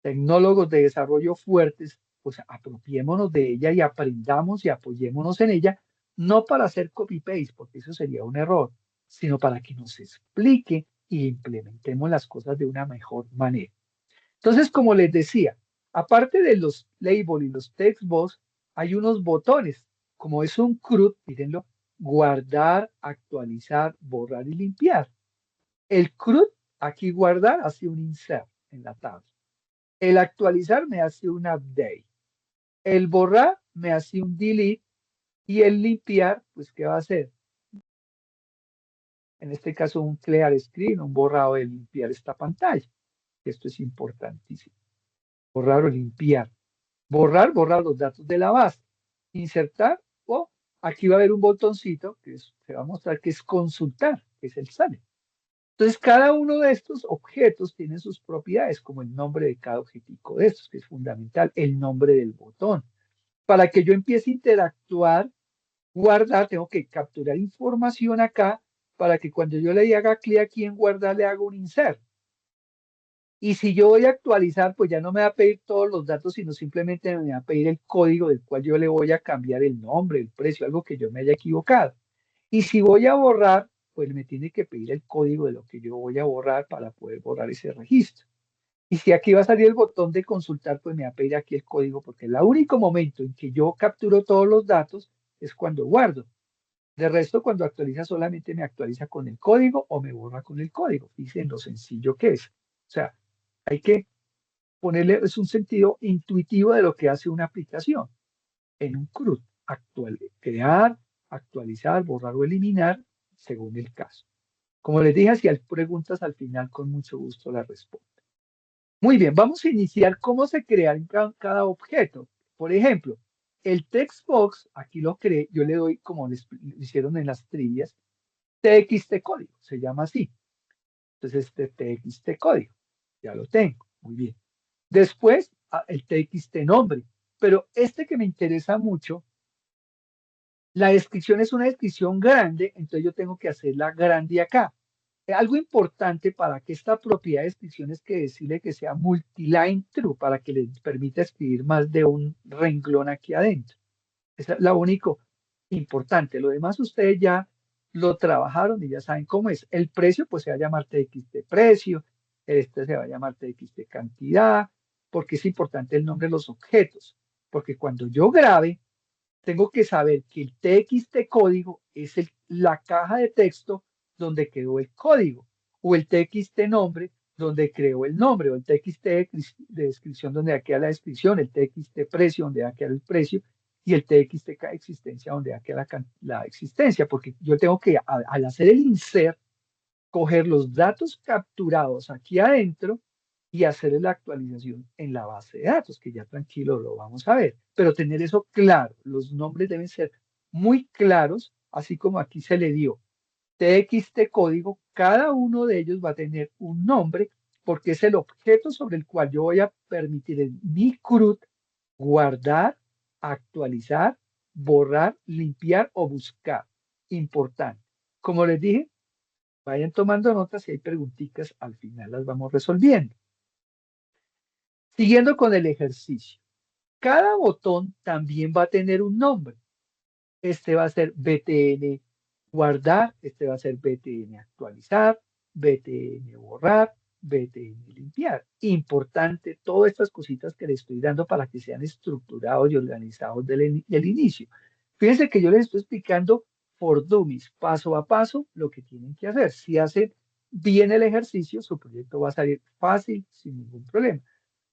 tecnólogos de desarrollo fuertes, pues apropiémonos de ella y aprendamos y apoyémonos en ella, no para hacer copy-paste, porque eso sería un error, sino para que nos explique y implementemos las cosas de una mejor manera. Entonces, como les decía, aparte de los labels y los text box, hay unos botones, como es un CRUD, mírenlo, guardar, actualizar, borrar y limpiar. El CRUD, aquí guardar, hace un insert en la tabla. El actualizar me hace un update. El borrar me hace un delete. Y el limpiar, pues, ¿qué va a hacer? En este caso, un clear screen, un borrado de limpiar esta pantalla. Esto es importantísimo. Borrar o limpiar. Borrar los datos de la base. Insertar o aquí va a haber un botoncito que se va a mostrar que es consultar, que es el sale. Entonces, cada uno de estos objetos tiene sus propiedades, como el nombre de cada objetivo de estos, que es fundamental, el nombre del botón. Para que yo empiece a interactuar, guardar, tengo que capturar información acá para que cuando yo le haga clic aquí en guardar, le haga un insert. Y si yo voy a actualizar, pues ya no me va a pedir todos los datos, sino simplemente me va a pedir el código del cual yo le voy a cambiar el nombre, el precio, algo que yo me haya equivocado. Y si voy a borrar, pues me tiene que pedir el código de lo que yo voy a borrar para poder borrar ese registro. Y si aquí va a salir el botón de consultar, pues me va a pedir aquí el código, porque el único momento en que yo capturo todos los datos es cuando guardo. De resto, cuando actualiza solamente me actualiza con el código o me borra con el código. Fíjense lo sencillo que es. O sea, hay que ponerle, es un sentido intuitivo de lo que hace una aplicación en un CRUD. Crear, actualizar, borrar o eliminar, según el caso. Como les dije, si hay preguntas al final, con mucho gusto las respondo. Muy bien, vamos a iniciar cómo se crea en cada objeto. Por ejemplo, el text box, aquí lo creé, yo le doy, como les hicieron en las trivias, TXT código, se llama así. Entonces, este TXT código, ya lo tengo, muy bien. Después, el TXT nombre, pero este que me interesa mucho, la descripción es una descripción grande, entonces yo tengo que hacerla grande acá. Algo importante para que esta propiedad de descripción es que decirle que sea multiline true para que les permita escribir más de un renglón aquí adentro. Eso es lo único importante. Lo demás ustedes ya lo trabajaron y ya saben cómo es. El precio pues se va a llamar TXT precio, este se va a llamar TXT cantidad, porque es importante el nombre de los objetos. Porque cuando yo grabe, tengo que saber que el TXT código es la caja de texto donde quedó el código, o el TXT nombre donde creó el nombre, o el TXT de descripción donde va a quedar la descripción, el TXT precio donde va a quedar el precio, y el TXT existencia donde va a quedar la existencia, porque yo tengo que, al hacer el insert, coger los datos capturados aquí adentro y hacer la actualización en la base de datos, que ya tranquilo lo vamos a ver. Pero tener eso claro, los nombres deben ser muy claros, así como aquí se le dio TXT código, cada uno de ellos va a tener un nombre porque es el objeto sobre el cual yo voy a permitir en mi CRUD guardar, actualizar, borrar, limpiar o buscar. Importante. Como les dije, vayan tomando notas, si hay preguntitas, al final las vamos resolviendo. Siguiendo con el ejercicio. Cada botón también va a tener un nombre. Este va a ser BTN guardar, este va a ser BTN actualizar, BTN borrar, BTN limpiar. Importante todas estas cositas que les estoy dando para que sean estructurados y organizados del inicio. Fíjense que yo les estoy explicando for Dummies, paso a paso, lo que tienen que hacer. Si hacen bien el ejercicio, su proyecto va a salir fácil, sin ningún problema.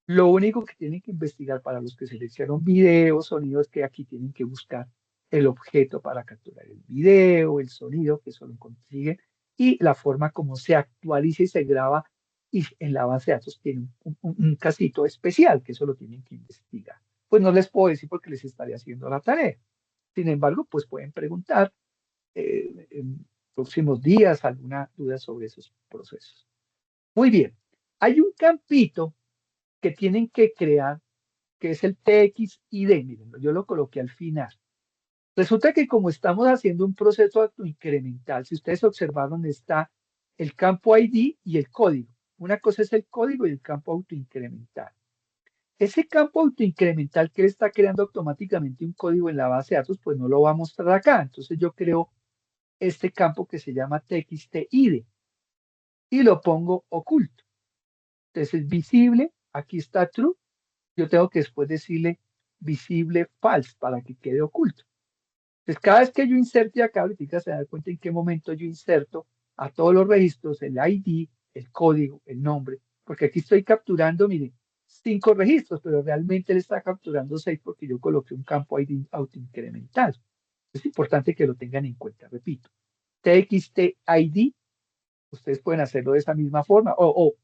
Lo único que tienen que investigar para los que seleccionaron videos, sonidos, que aquí tienen que buscar el objeto para capturar el video, el sonido, que eso lo consiguen, y la forma como se actualiza y se graba, y en la base de datos tiene un casito especial, que eso lo tienen que investigar. Pues no les puedo decir porque les estaré haciendo la tarea. Sin embargo, pues pueden preguntar en próximos días alguna duda sobre esos procesos. Muy bien. Hay un campito que tienen que crear, que es el TXID. Miren, yo lo coloqué al final. Resulta que como estamos haciendo un proceso autoincremental, si ustedes observaron, está el campo ID y el código. Una cosa es el código y el campo autoincremental. Ese campo autoincremental que él está creando automáticamente un código en la base de datos, pues no lo va a mostrar acá. Entonces yo creo este campo que se llama TXTID y lo pongo oculto. Entonces es visible, aquí está true, yo tengo que después decirle visible false para que quede oculto. Entonces cada vez que yo inserte acá, ahorita se da cuenta en qué momento yo inserto a todos los registros el ID, el código, el nombre, porque aquí estoy capturando, miren, 5 registros, pero realmente él está capturando 6 porque yo coloqué un campo ID autoincremental. Es importante que lo tengan en cuenta, repito. TXTID, ustedes pueden hacerlo de esa misma forma, o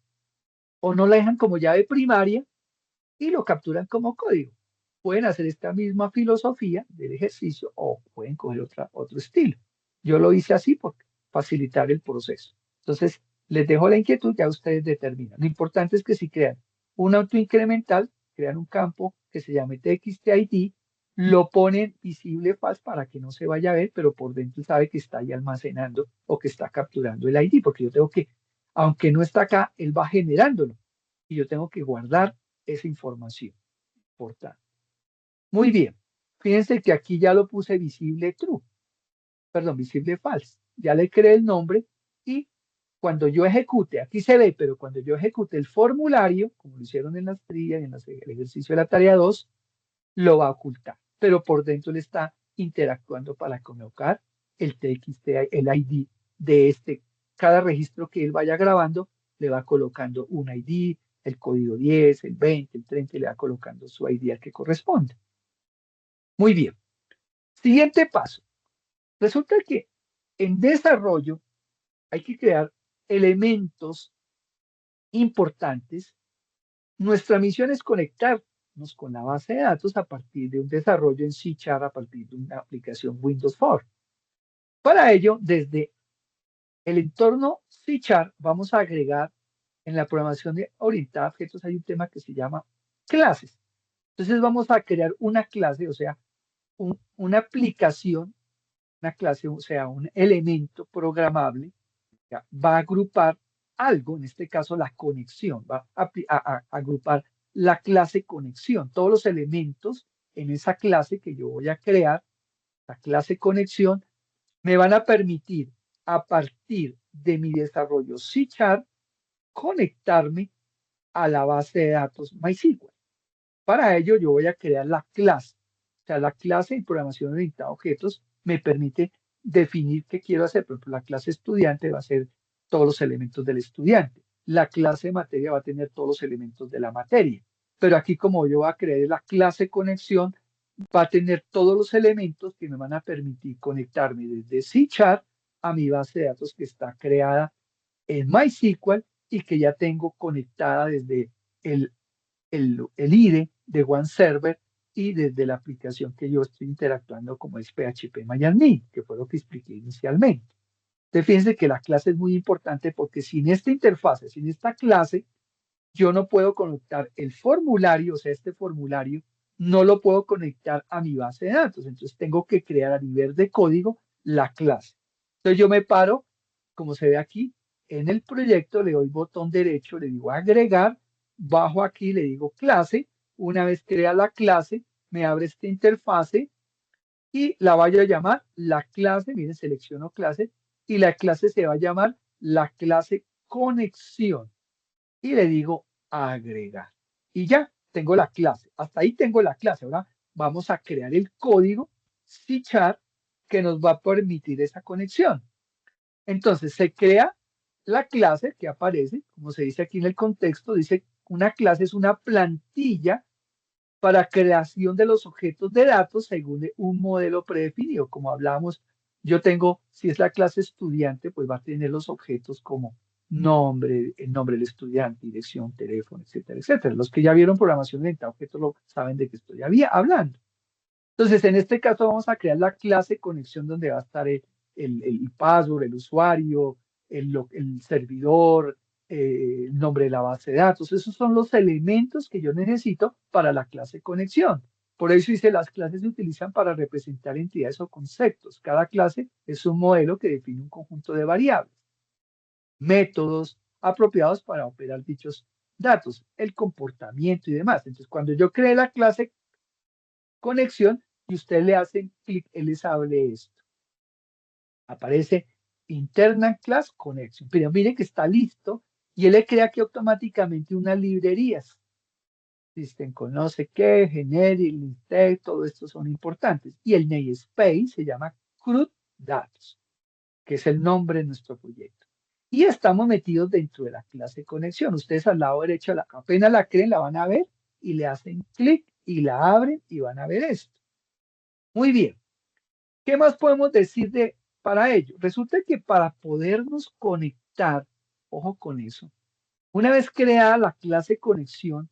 no la dejan como llave primaria y lo capturan como código. Pueden hacer esta misma filosofía del ejercicio o pueden coger otro estilo. Yo lo hice así por facilitar el proceso. Entonces, les dejo la inquietud, ya ustedes determinan. Lo importante es que si crean un autoincremental, crean un campo que se llame TXTID, lo ponen visible false para que no se vaya a ver, pero por dentro sabe que está ahí almacenando o que está capturando el ID, porque yo tengo que, aunque no está acá, él va generándolo y yo tengo que guardar esa información. Importante. Muy bien. Fíjense que aquí ya lo puse visible true, perdón, visible false. Ya le creé el nombre y cuando yo ejecute, aquí se ve, pero cuando yo ejecute el formulario, como lo hicieron en las trillas, en el ejercicio de la tarea 2, lo va a ocultar. Pero por dentro le está interactuando para colocar el TXT, el ID de este. Cada registro que él vaya grabando, le va colocando un ID, el código 10, el 20, el 30, y le va colocando su ID al que corresponde. Muy bien. Siguiente paso. Resulta que en desarrollo hay que crear elementos importantes. Nuestra misión es conectarnos con la base de datos a partir de un desarrollo en C#, a partir de una aplicación Windows 4. Para ello, desde el entorno C# vamos a agregar en la programación orientada a objetos hay un tema que se llama clases. Entonces vamos a crear una clase, o sea, una aplicación, una clase, o sea, un elemento programable, ya, va a agrupar algo, en este caso la conexión, va a agrupar la clase conexión, todos los elementos en esa clase que yo voy a crear, la clase conexión, me van a permitir a partir de mi desarrollo C# conectarme a la base de datos MySQL. Para ello yo voy a crear la clase. O sea, la clase en programación orientada a objetos me permite definir qué quiero hacer. Por ejemplo, la clase estudiante va a ser todos los elementos del estudiante. La clase de materia va a tener todos los elementos de la materia. Pero aquí como yo voy a crear la clase conexión, va a tener todos los elementos que me van a permitir conectarme desde C# a mi base de datos que está creada en MySQL y que ya tengo conectada desde el el IDE de OneServer y desde la aplicación que yo estoy interactuando como es PHP que fue lo que expliqué inicialmente. Entonces, fíjense que la clase es muy importante porque sin esta interfase, sin esta clase, yo no puedo conectar el formulario, o sea, este formulario, no lo puedo conectar a mi base de datos. Entonces, tengo que crear a nivel de código la clase. Entonces, yo me paro, como se ve aquí, en el proyecto, le doy botón derecho, le digo agregar, bajo aquí, le digo clase. Una vez crea la clase, me abre esta interfase y la voy a llamar la clase. Miren, selecciono clase y la clase se va a llamar la clase conexión y le digo agregar. Y ya tengo la clase. Hasta ahí tengo la clase. Ahora vamos a crear el código C# que nos va a permitir esa conexión. Entonces se crea la clase que aparece, como se dice aquí en el contexto, dice una clase es una plantilla para creación de los objetos de datos según un modelo predefinido. Como hablábamos, yo tengo, si es la clase estudiante, pues va a tener los objetos como nombre, el nombre del estudiante, dirección, teléfono, etcétera, etcétera. Los que ya vieron programación lenta, objetos lo saben de qué estoy hablando. Entonces, en este caso vamos a crear la clase conexión donde va a estar el password, el usuario, el servidor, el nombre de la base de datos. Esos son los elementos que yo necesito para la clase conexión. Por eso dice, las clases se utilizan para representar entidades o conceptos. Cada clase es un modelo que define un conjunto de variables, métodos apropiados para operar dichos datos, el comportamiento y demás. Entonces, cuando yo creé la clase conexión y usted le hacen clic, él les hable esto. Aparece Internal Class Connection. Pero mire que está listo y él le crea aquí automáticamente unas librerías. System con no sé qué, Generic, Lintec, todo esto son importantes. Y el namespace se llama CRUD Datos, que es el nombre de nuestro proyecto. Y estamos metidos dentro de la clase conexión. Ustedes al lado derecho, apenas la creen, la van a ver y le hacen clic y la abren y van a ver esto. Muy bien. ¿Qué más podemos decir para ello? Resulta que para podernos conectar, ojo con eso, una vez creada la clase conexión,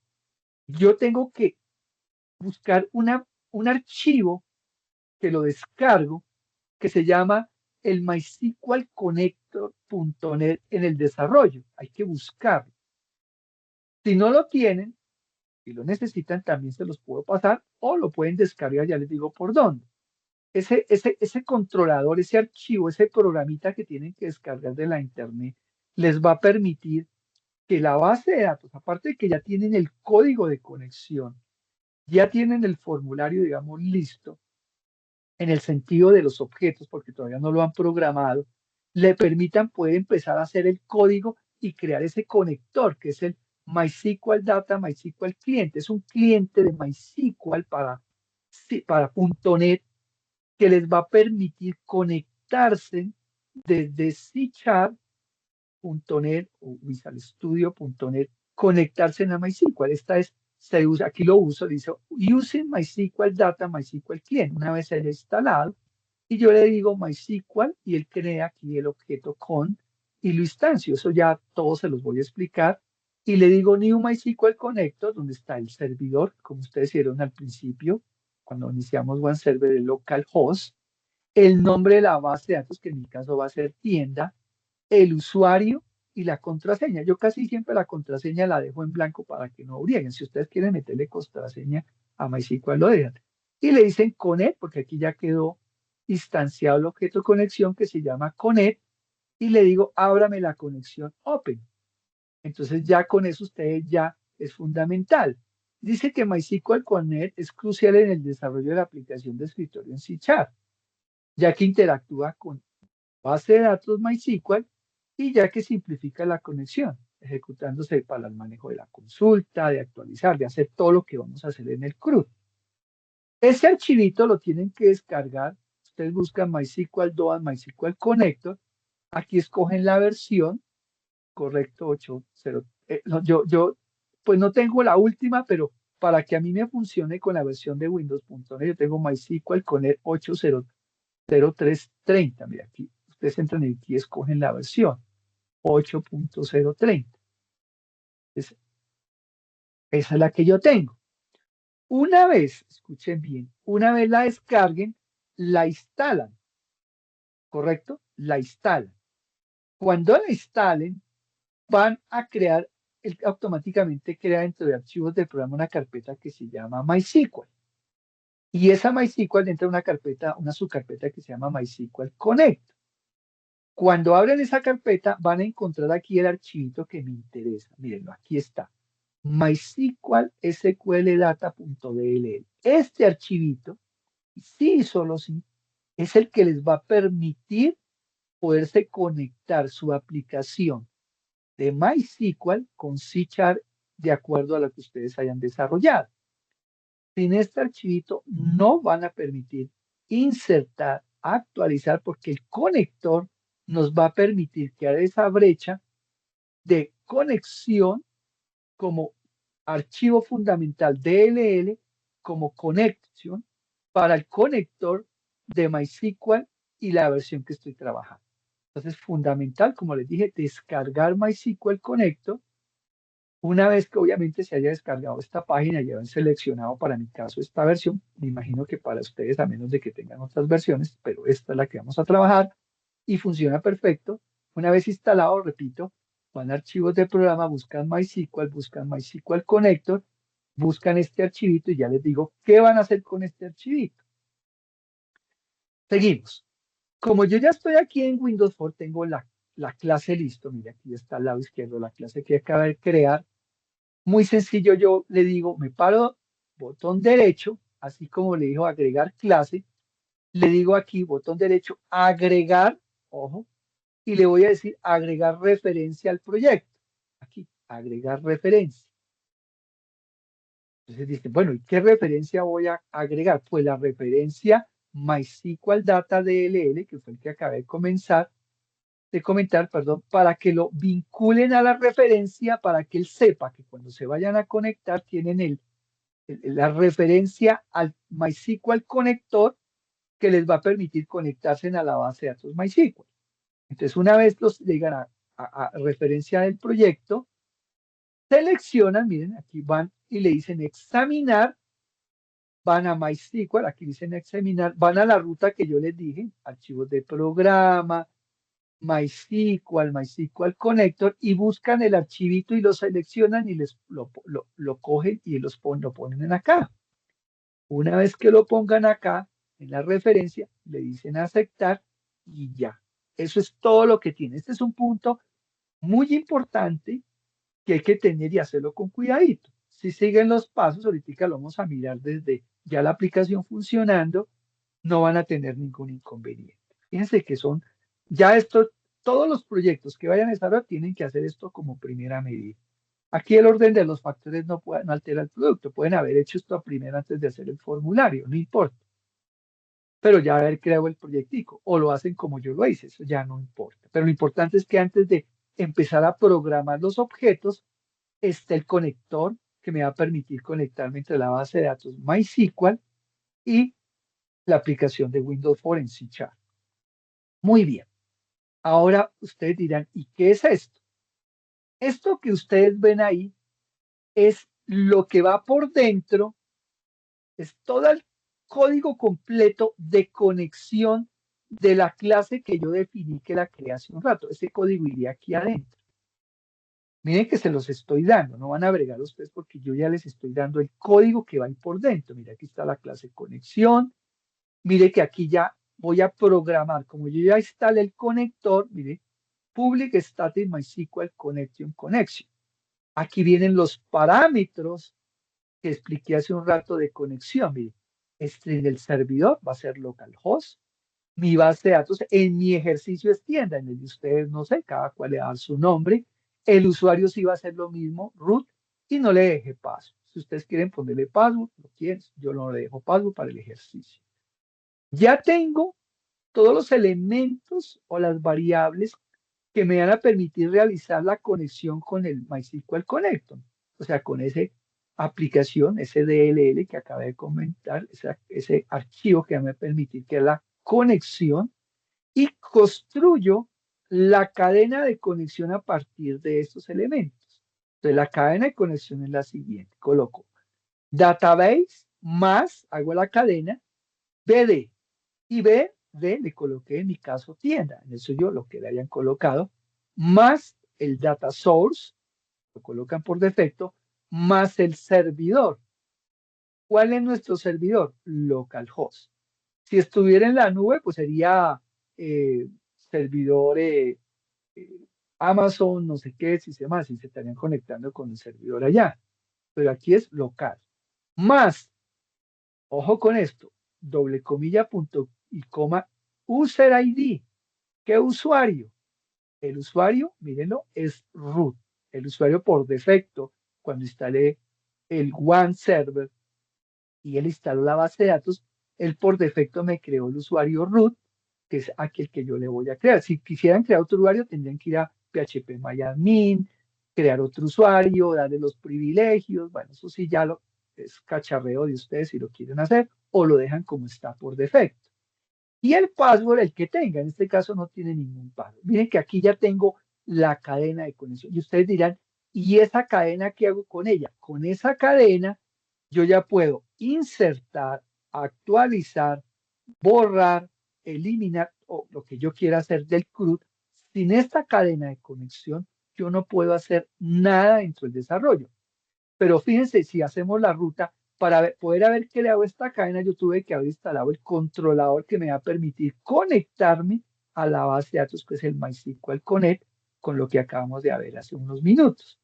yo tengo que buscar un archivo que lo descargo que se llama el MySQL Connector.net en el desarrollo. Hay que buscarlo. Si no lo tienen y lo necesitan, también se los puedo pasar o lo pueden descargar, ya les digo por dónde. Ese controlador, ese archivo, ese programita que tienen que descargar de la internet, les va a permitir que la base de datos, aparte de que ya tienen el código de conexión, ya tienen el formulario, digamos, listo, en el sentido de los objetos, porque todavía no lo han programado, le permitan poder empezar a hacer el código y crear ese conector, que es el MySQL Data, MySQL Cliente. Es un cliente de MySQL para .NET que les va a permitir conectarse desde C#.NET o Visual Studio.NET, conectarse a MySQL. Se usa, aquí lo uso, dice using MySQL Data, MySQL Client. Una vez haya instalado, y yo le digo MySQL y él crea aquí el objeto con y lo instancio. Eso ya todos se los voy a explicar. Y le digo New MySQL Connector, donde está el servidor, como ustedes vieron al principio, cuando iniciamos OneServer, el localhost, el nombre de la base de datos, que en mi caso va a ser tienda, el usuario y la contraseña. Yo casi siempre la contraseña la dejo en blanco para que no brieguen. Si ustedes quieren meterle contraseña a MySQL, lo dejan. Y le dicen connect, porque aquí ya quedó instanciado el objeto de conexión que se llama connect, y le digo ábrame la conexión open. Entonces ya con eso ustedes ya es fundamental. Dice que MySQL Connect es crucial en el desarrollo de la aplicación de escritorio en C#, ya que interactúa con base de datos MySQL y ya que simplifica la conexión, ejecutándose para el manejo de la consulta, de actualizar, de hacer todo lo que vamos a hacer en el CRUD. Ese archivito lo tienen que descargar. Ustedes buscan MySQL DOA, MySQL Connector. Aquí escogen la versión, correcto, 8.0. Yo pues no tengo la última, pero para que a mí me funcione con la versión de Windows.net, yo tengo MySQL Connect 8.0.330. Mira, aquí ustedes entran y aquí escogen la versión 8.030. Esa es la que yo tengo. Una vez, escuchen bien, una vez la descarguen, la instalan, ¿correcto? La instalan. Cuando la instalen, van a crear, automáticamente crea dentro de archivos del programa una carpeta que se llama MySQL. Y esa MySQL entra en una carpeta, una subcarpeta que se llama MySQL Connect. Cuando abren esa carpeta, van a encontrar aquí el archivito que me interesa. Mírenlo, aquí está. MySQL sqldata.dll. Este archivito, sí, solo sí, es el que les va a permitir poderse conectar su aplicación de MySQL con C# de acuerdo a lo que ustedes hayan desarrollado. Sin este archivito no van a permitir insertar actualizar porque el conector nos va a permitir crear esa brecha de conexión como archivo fundamental DLL, como conexión para el conector de MySQL y la versión que estoy trabajando. Entonces, fundamental, como les dije, descargar MySQL Connector. Una vez que obviamente se haya descargado esta página y hayan seleccionado para mi caso esta versión, me imagino que para ustedes, a menos de que tengan otras versiones, pero esta es la que vamos a trabajar y funciona perfecto. Una vez instalado, repito, van a archivos de programa, buscan MySQL Connector, buscan este archivito y ya les digo qué van a hacer con este archivito. Seguimos. Como yo ya estoy aquí en Windows 4, tengo la clase listo. Mire, aquí está al lado izquierdo la clase que acabo de crear. Muy sencillo, yo le digo, me paro, botón derecho, así como le dijo agregar clase, le digo aquí, botón derecho, agregar, ojo, y le voy a decir agregar referencia al proyecto. Aquí, agregar referencia. Entonces dice, bueno, ¿y qué referencia voy a agregar? Pues la referencia MySQL Data DLL, que fue el que acabé de comentar, perdón, para que lo vinculen a la referencia, para que él sepa que cuando se vayan a conectar tienen la referencia al MySQL conector que les va a permitir conectarse a la base de datos MySQL. Entonces, una vez los llegan a referencia del proyecto, seleccionan, miren, aquí van y le dicen examinar, van a MySQL, aquí dicen examinar, van a la ruta que yo les dije, archivos de programa, MySQL Connector, y buscan el archivito y lo seleccionan y lo cogen y lo ponen en acá. Una vez que lo pongan acá, en la referencia, le dicen aceptar y ya. Eso es todo lo que tiene. Este es un punto muy importante que hay que tener y hacerlo con cuidadito. Si siguen los pasos, ahorita lo vamos a mirar desde ya la aplicación funcionando, no van a tener ningún inconveniente. Fíjense que son, ya esto, todos los proyectos que vayan a desarrollar tienen que hacer esto como primera medida. Aquí el orden de los factores no altera el producto. Pueden haber hecho esto a primero antes de hacer el formulario, no importa. Pero ya haber creado el proyectico, o lo hacen como yo lo hice, eso ya no importa. Pero lo importante es que antes de empezar a programar los objetos, esté el conector que me va a permitir conectarme entre la base de datos MySQL y la aplicación de Windows 4 en C#. Muy bien. Ahora ustedes dirán, ¿y qué es esto? Esto que ustedes ven ahí es lo que va por dentro, es todo el código completo de conexión de la clase que yo definí que la creé hace un rato. Ese código iría aquí adentro. Miren que se los estoy dando, no van a bregar ustedes porque yo ya les estoy dando el código que va ahí por dentro. Mira, aquí está la clase conexión. Mire que aquí ya voy a programar, como yo ya instalé el conector, mire, public static MySQL connection. Aquí vienen los parámetros que expliqué hace un rato de conexión. Mire, string del servidor va a ser localhost. Mi base de datos en mi ejercicio es tienda, en el de ustedes no sé, cada cual le da su nombre. El usuario sí va a hacer lo mismo, root, y no le deje paso. Si ustedes quieren ponerle password, lo quieren, yo no le dejo password para el ejercicio. Ya tengo todos los elementos o las variables que me van a permitir realizar la conexión con el MySQL Connector. O sea, con esa aplicación, ese DLL que acabé de comentar, ese archivo que me va a permitir que la conexión y construyo la cadena de conexión a partir de estos elementos. Entonces, la cadena de conexión es la siguiente. Coloco database más, hago la cadena, BD. Y BD le coloqué en mi caso tienda, en el suyo lo que le hayan colocado, más el data source, lo colocan por defecto, más el servidor. ¿Cuál es nuestro servidor? Localhost. Si estuviera en la nube, pues sería servidor eh, Amazon, no sé qué, si se estarían conectando con el servidor allá. Pero aquí es local. Más, ojo con esto, doble comilla, punto y coma, user ID. ¿Qué usuario? El usuario, mírenlo, es root. El usuario por defecto, cuando instalé el One Server y él instaló la base de datos, él por defecto me creó el usuario root que es aquel que yo le voy a crear. Si quisieran crear otro usuario, tendrían que ir a phpMyAdmin, crear otro usuario, darle los privilegios. Bueno, eso sí ya es cacharreo de ustedes si lo quieren hacer o lo dejan como está por defecto. Y el password, el que tenga, en este caso no tiene ningún password. Miren que aquí ya tengo la cadena de conexión. Y ustedes dirán, ¿y esa cadena qué hago con ella? Con esa cadena yo ya puedo insertar, actualizar, borrar, eliminar o lo que yo quiera hacer del CRUD. Sin esta cadena de conexión, yo no puedo hacer nada dentro del desarrollo. Pero fíjense, si hacemos la ruta, para poder ver qué le hago a esta cadena, yo tuve que haber instalado el controlador que me va a permitir conectarme a la base de datos, que es el MySQL Connect, con lo que acabamos de ver hace unos minutos.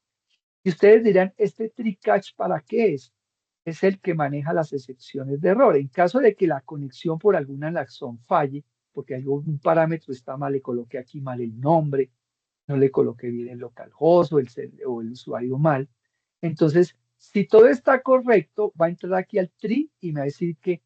Y ustedes dirán, ¿este TreeCatch para qué es? Es el que maneja las excepciones de error. En caso de que la conexión por alguna razón falle, porque algún parámetro está mal, le coloqué aquí mal el nombre, no le coloqué bien el localhost o el usuario mal. Entonces, si todo está correcto, va a entrar aquí al tree y me va a decir que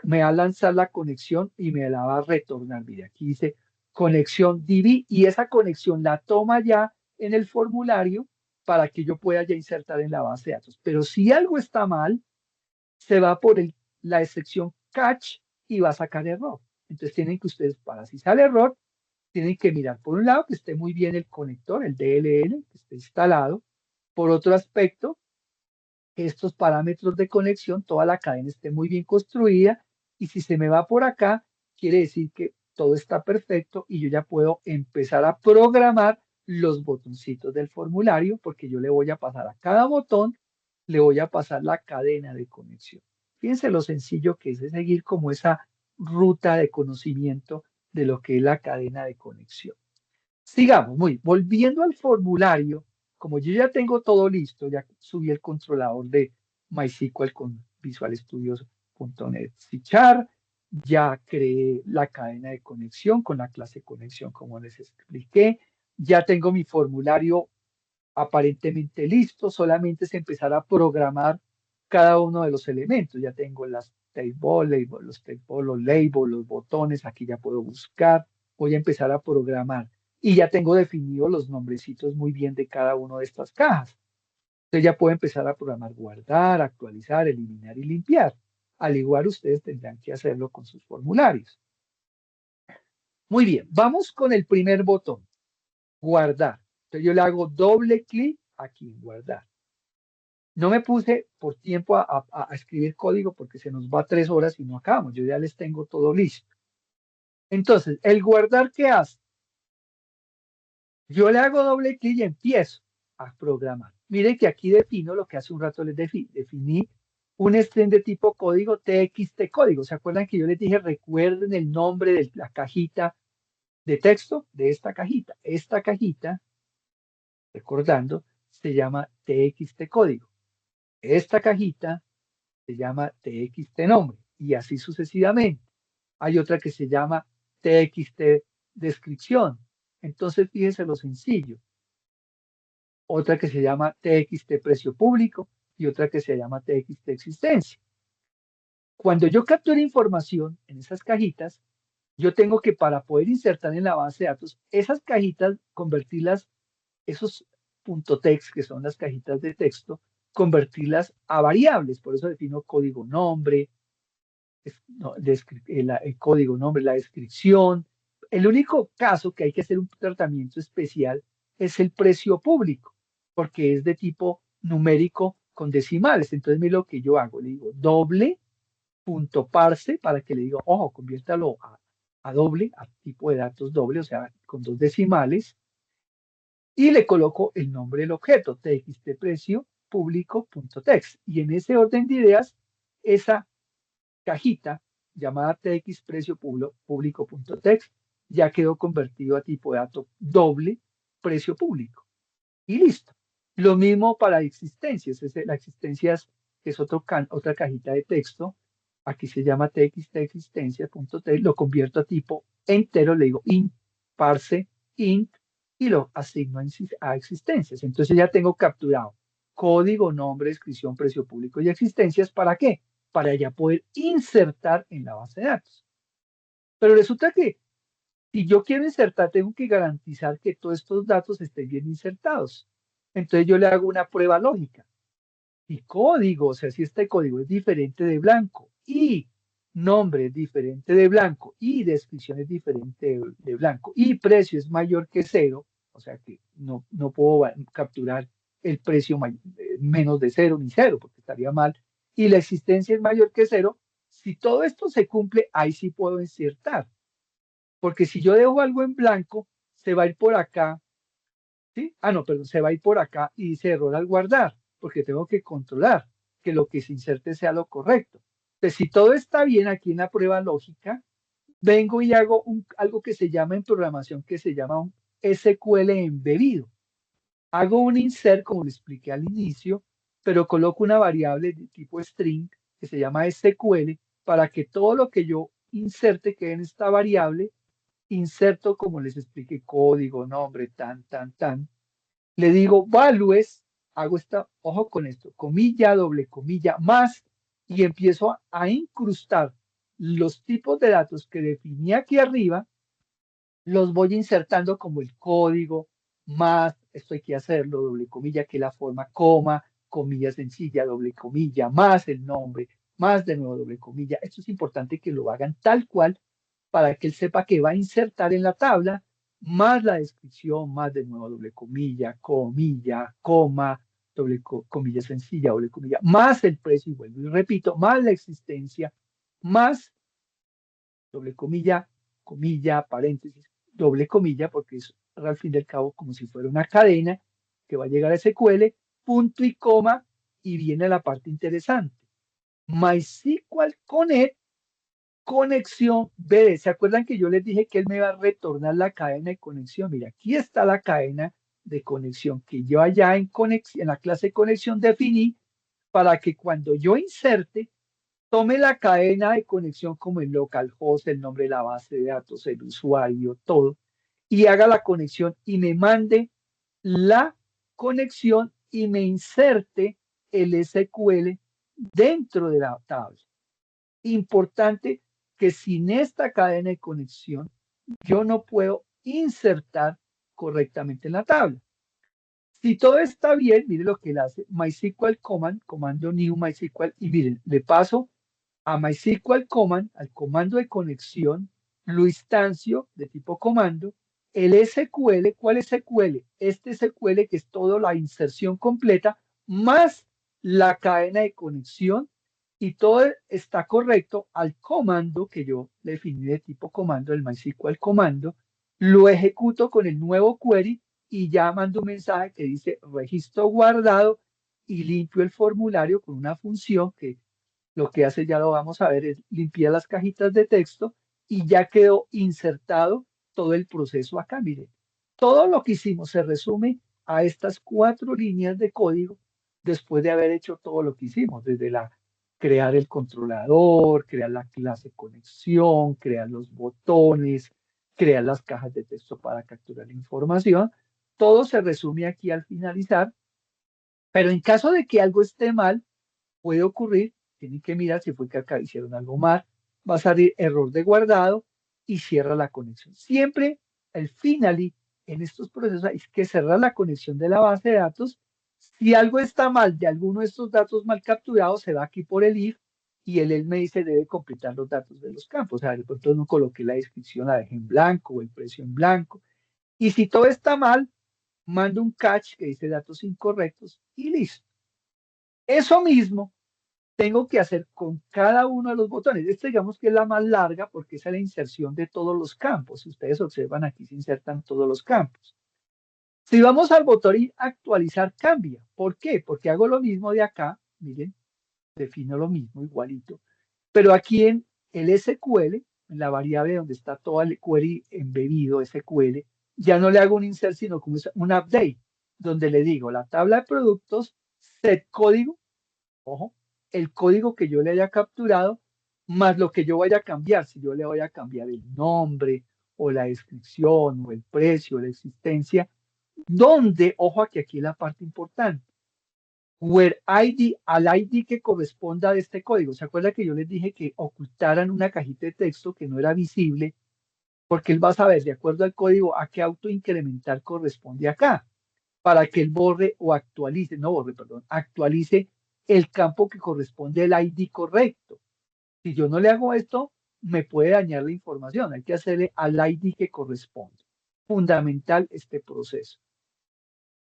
me va a lanzar la conexión y me la va a retornar. Mire, aquí dice conexión DB y esa conexión la toma ya en el formulario para que yo pueda ya insertar en la base de datos. Pero si algo está mal, se va por la excepción catch y va a sacar error. Entonces tienen que ustedes, para si sale error, tienen que mirar por un lado que esté muy bien el conector, el DLL, que esté instalado. Por otro aspecto, que estos parámetros de conexión, toda la cadena esté muy bien construida. Y si se me va por acá, quiere decir que todo está perfecto y yo ya puedo empezar a programar los botoncitos del formulario, porque yo le voy a pasar a cada botón, le voy a pasar la cadena de conexión. Fíjense lo sencillo que es de seguir como esa ruta de conocimiento de lo que es la cadena de conexión. Sigamos, volviendo al formulario, como yo ya tengo todo listo, ya subí el controlador de MySQL con Visual Studio.NET C#, ya creé la cadena de conexión con la clase conexión, como les expliqué, ya tengo mi formulario aparentemente listo, solamente es empezar a programar cada uno de los elementos. Ya tengo las table, los labels, los botones, aquí ya puedo buscar, voy a empezar a programar y ya tengo definidos los nombrecitos muy bien de cada una de estas cajas. Entonces ya puedo empezar a programar, guardar, actualizar, eliminar y limpiar. Al igual ustedes tendrán que hacerlo con sus formularios. Muy bien, vamos con el primer botón, guardar. Entonces yo le hago doble clic aquí en guardar. No me puse por tiempo a escribir código porque se nos va 3 horas y no acabamos. Yo ya les tengo todo listo. Entonces, el guardar, ¿qué hace? Yo le hago doble clic y empiezo a programar. Miren que aquí defino lo que hace un rato les definí un string de tipo código txt código. ¿Se acuerdan que yo les dije, recuerden el nombre de la cajita de texto de esta cajita? Esta cajita, recordando, se llama txt código. Esta cajita se llama txt nombre y así sucesivamente. Hay otra que se llama txt descripción. Entonces, fíjense lo sencillo. Otra que se llama txt precio público y otra que se llama txt existencia. Cuando yo capture información en esas cajitas, yo tengo que, para poder insertar en la base de datos, esas cajitas, convertirlas, esos .text, que son las cajitas de texto, convertirlas a variables. Por eso defino código nombre, el código nombre, la descripción. El único caso que hay que hacer un tratamiento especial es el precio público, porque es de tipo numérico con decimales. Entonces, mira lo que yo hago, le digo doble punto parse para que le diga, ojo, conviértalo a doble, a tipo de datos doble, o sea, con 2 decimales, y le coloco el nombre del objeto, txt precio público.text. Y en ese orden de ideas, esa cajita llamada txprecio público.text ya quedó convertido a tipo de dato doble precio público. Y listo. Lo mismo para existencias. La existencias es otra cajita de texto. Aquí se llama txt lo convierto a tipo entero, le digo int, parse, int, y lo asigno a existencias. Entonces ya tengo capturado código, nombre, descripción, precio público y existencias. ¿Para qué? Para ya poder insertar en la base de datos. Pero resulta que si yo quiero insertar, tengo que garantizar que todos estos datos estén bien insertados. Entonces yo le hago una prueba lógica. Y código, o sea, si este código es diferente de blanco y nombre es diferente de blanco y descripción es diferente de blanco y precio es mayor que cero, o sea que no puedo capturar el precio menos de cero ni cero porque estaría mal, y la existencia es mayor que cero, si todo esto se cumple, ahí sí puedo insertar, porque si yo dejo algo en blanco, se va a ir por acá. ¿Sí? Ah, no, perdón, se va a ir por acá y dice error al guardar, porque tengo que controlar que lo que se inserte sea lo correcto. Entonces, si todo está bien aquí en la prueba lógica, vengo y hago algo que se llama en programación, que se llama un SQL embebido. Hago un insert, como le expliqué al inicio, pero coloco una variable de tipo string que se llama SQL para que todo lo que yo inserte quede en esta variable. Inserto, como les expliqué, código, nombre, tan, le digo values, hago esta, ojo con esto, comilla, doble comilla, más, y empiezo a incrustar los tipos de datos que definí aquí arriba, los voy insertando como el código, más, esto hay que hacerlo, doble comilla, que es la forma, coma, comilla sencilla, doble comilla, más el nombre, más de nuevo doble comilla. Esto es importante que lo hagan tal cual para que él sepa que va a insertar en la tabla más la descripción, más de nuevo doble comilla, coma, comilla sencilla, doble comilla, más el precio, y vuelvo y repito, más la existencia, más doble comilla, comilla, paréntesis, doble comilla, porque es al fin y al cabo como si fuera una cadena que va a llegar a SQL, punto y coma, y viene la parte interesante. MySQL Connect conexión BD. ¿Se acuerdan que yo les dije que él me va a retornar la cadena de conexión? Mira, aquí está la cadena de conexión que yo allá en la clase de conexión definí para que cuando yo inserte, tome la cadena de conexión como el localhost, el nombre de la base de datos, el usuario, todo, y haga la conexión y me mande la conexión y me inserte el SQL dentro de la tabla. Importante que sin esta cadena de conexión yo no puedo insertar correctamente en la tabla. Si todo está bien, mire lo que él hace, MySQL command, comando new MySQL, y miren, le paso a MySQL command, al comando de conexión, lo instancio de tipo comando, el SQL, ¿cuál SQL? Este SQL que es toda la inserción completa, más la cadena de conexión, y todo está correcto al comando que yo definí de tipo comando, el MySQL comando, lo ejecuto con el nuevo query y ya mando un mensaje que dice registro guardado y limpio el formulario con una función que lo que hace, ya lo vamos a ver, es limpiar las cajitas de texto y ya quedó insertado todo el proceso acá. Mire, todo lo que hicimos se resume a estas 4 líneas de código después de haber hecho todo lo que hicimos, desde crear el controlador, crear la clase conexión, crear los botones, crear las cajas de texto para capturar la información. Todo se resume aquí al finalizar, pero en caso de que algo esté mal, puede ocurrir, tienen que mirar si fue que acá hicieron algo mal, va a salir error de guardado y cierra la conexión. Siempre el finally en estos procesos hay que cerrar la conexión de la base de datos. Si algo está mal de alguno de estos datos mal capturados, se va aquí por el if y él me dice debe completar los datos de los campos. O sea, de pronto no coloqué la descripción, la dejé en blanco o el precio en blanco. Y si todo está mal, mando un catch que dice datos incorrectos y listo. Eso mismo tengo que hacer con cada uno de los botones. Esta digamos que es la más larga porque esa es la inserción de todos los campos. Si ustedes observan, aquí se insertan todos los campos. Si vamos al botón y actualizar, cambia. ¿Por qué? Porque hago lo mismo de acá. Miren, defino lo mismo, igualito. Pero aquí en el SQL, en la variable donde está todo el query embebido, SQL, ya no le hago un insert, sino como un update, donde le digo la tabla de productos, set código, ojo, el código que yo le haya capturado, más lo que yo vaya a cambiar, si yo le voy a cambiar el nombre o la descripción o el precio, la existencia, donde, ojo, aquí es la parte importante, where ID, al ID que corresponda a este código. ¿Se acuerda que yo les dije que ocultaran una cajita de texto que no era visible? Porque él va a saber, de acuerdo al código, a qué autoincremental corresponde acá, para que él borre o actualice, no borre, perdón, actualice el campo que corresponde al ID correcto. Si yo no le hago esto, me puede dañar la información. Hay que hacerle al ID que corresponde. Fundamental este proceso.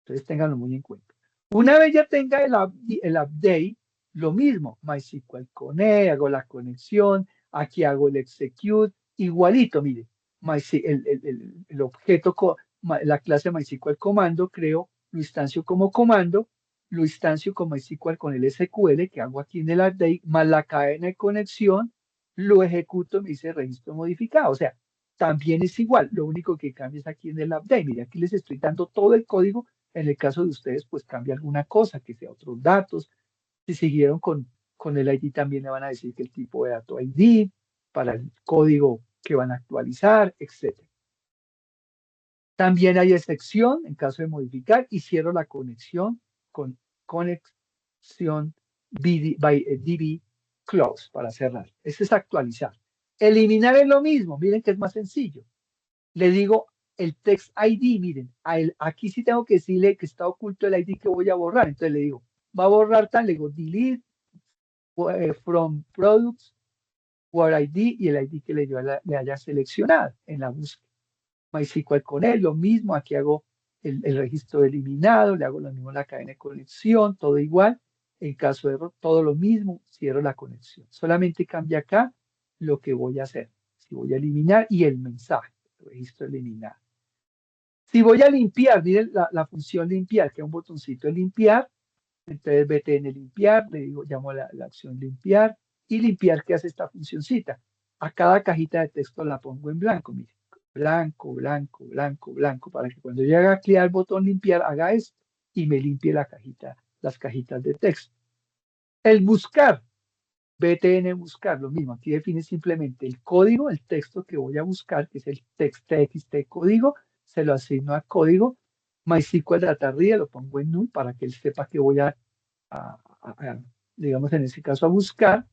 Entonces, ténganlo muy en cuenta. Una vez ya tenga el update, lo mismo, MySQL Connect, hago la conexión, aquí hago el execute, igualito, mire, el objeto, la clase MySQL comando, creo, lo instancio como comando, lo instancio con MySQL con el SQL que hago aquí en el update, más la cadena de conexión, lo ejecuto, me dice registro modificado. O sea, también es igual, lo único que cambia es aquí en el update. Mire, aquí les estoy dando todo el código. En el caso de ustedes, pues cambia alguna cosa, que sea otros datos. Si siguieron con el ID, también le van a decir que el tipo de dato ID, para el código que van a actualizar, etc. También hay excepción en caso de modificar y cierro la conexión con conexión DB close para cerrar. Este es actualizar. Eliminar es lo mismo. Miren que es más sencillo. Le digo el text ID, miren, aquí sí tengo que decirle que está oculto el ID que voy a borrar. Entonces le digo, va a borrar tal, le digo delete from products, where ID y el ID que le haya seleccionado en la búsqueda. MySQL con él, lo mismo, aquí hago el registro eliminado, le hago lo mismo la cadena de conexión, todo igual. En caso de error, todo lo mismo, cierro la conexión. Solamente cambia acá lo que voy a hacer. Si voy a eliminar y el mensaje, el registro eliminado. Si voy a limpiar, miren la función limpiar, que es un botoncito de limpiar, entonces btn limpiar, le digo, llamo la acción limpiar, y limpiar, ¿qué hace esta funcioncita? A cada cajita de texto la pongo en blanco, miren, blanco, blanco, blanco, blanco, para que cuando yo haga clic al botón limpiar, haga esto, y me limpie la cajita, las cajitas de texto. El buscar, btn buscar, lo mismo, aquí define simplemente el código, el texto que voy a buscar, que es el text.txt código, se lo asigno a código, MySQL Data Reader, lo pongo en null para que él sepa que voy digamos en este caso, a buscar,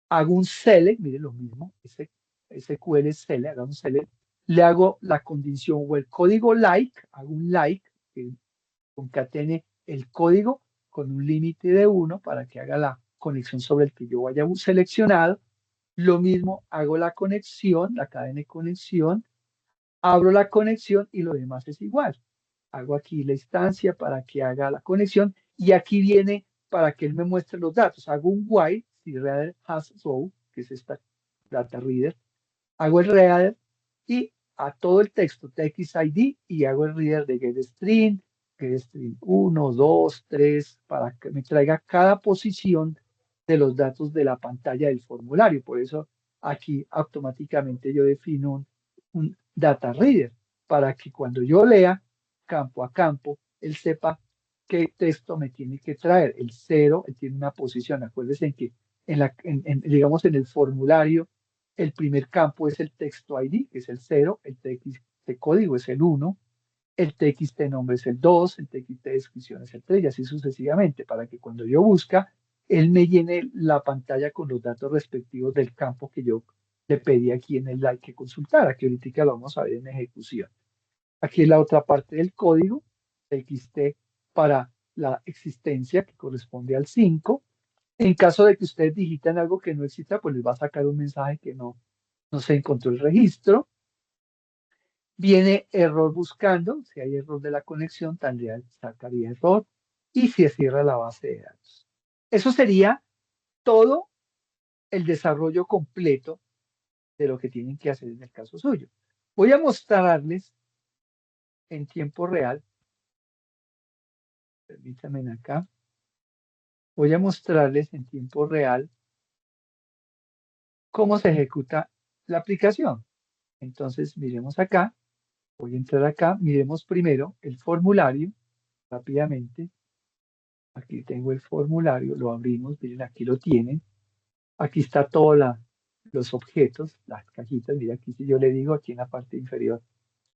hago un select, mire lo mismo, SQL select, hago un select, le hago la condición o el código like, hago un like, que concatene el código con un límite de 1 para que haga la conexión sobre el que yo haya seleccionado. Lo mismo, hago la conexión, la cadena de conexión, abro la conexión y lo demás es igual. Hago aquí la instancia para que haga la conexión y aquí viene para que él me muestre los datos. Hago un while, si reader has row, que es esta data reader, hago el reader y a todo el texto TXID y hago el reader de getString 1, 2, 3, para que me traiga cada posición de los datos de la pantalla del formulario. Por eso aquí automáticamente yo defino un data reader para que cuando yo lea campo a campo, él sepa qué texto me tiene que traer. El 0, él tiene una posición. Acuérdense que digamos en el formulario el primer campo es el texto ID, que es el 0, el TXT código es el 1, el TXT nombre es el 2, el TXT descripción es el 3, y así sucesivamente, para que cuando yo busca, él me llene la pantalla con los datos respectivos del campo que yo le pedí aquí en el like que consultara, que ahorita lo vamos a ver en ejecución. Aquí es la otra parte del código, TXT para la existencia que corresponde al 5. En caso de que ustedes digitan algo que no exista, pues les va a sacar un mensaje que no se encontró el registro. Viene error buscando, si hay error de la conexión, también sacaría error y se cierra la base de datos. Eso sería todo el desarrollo completo de lo que tienen que hacer en el caso suyo. Voy a mostrarles en tiempo real, permítanme acá, voy a mostrarles en tiempo real cómo se ejecuta la aplicación. Entonces, miremos acá, voy a entrar acá, miremos primero el formulario rápidamente. Aquí tengo el formulario, lo abrimos, miren, aquí lo tienen. Aquí está todos los objetos, las cajitas. Mira, aquí si yo le digo, aquí en la parte inferior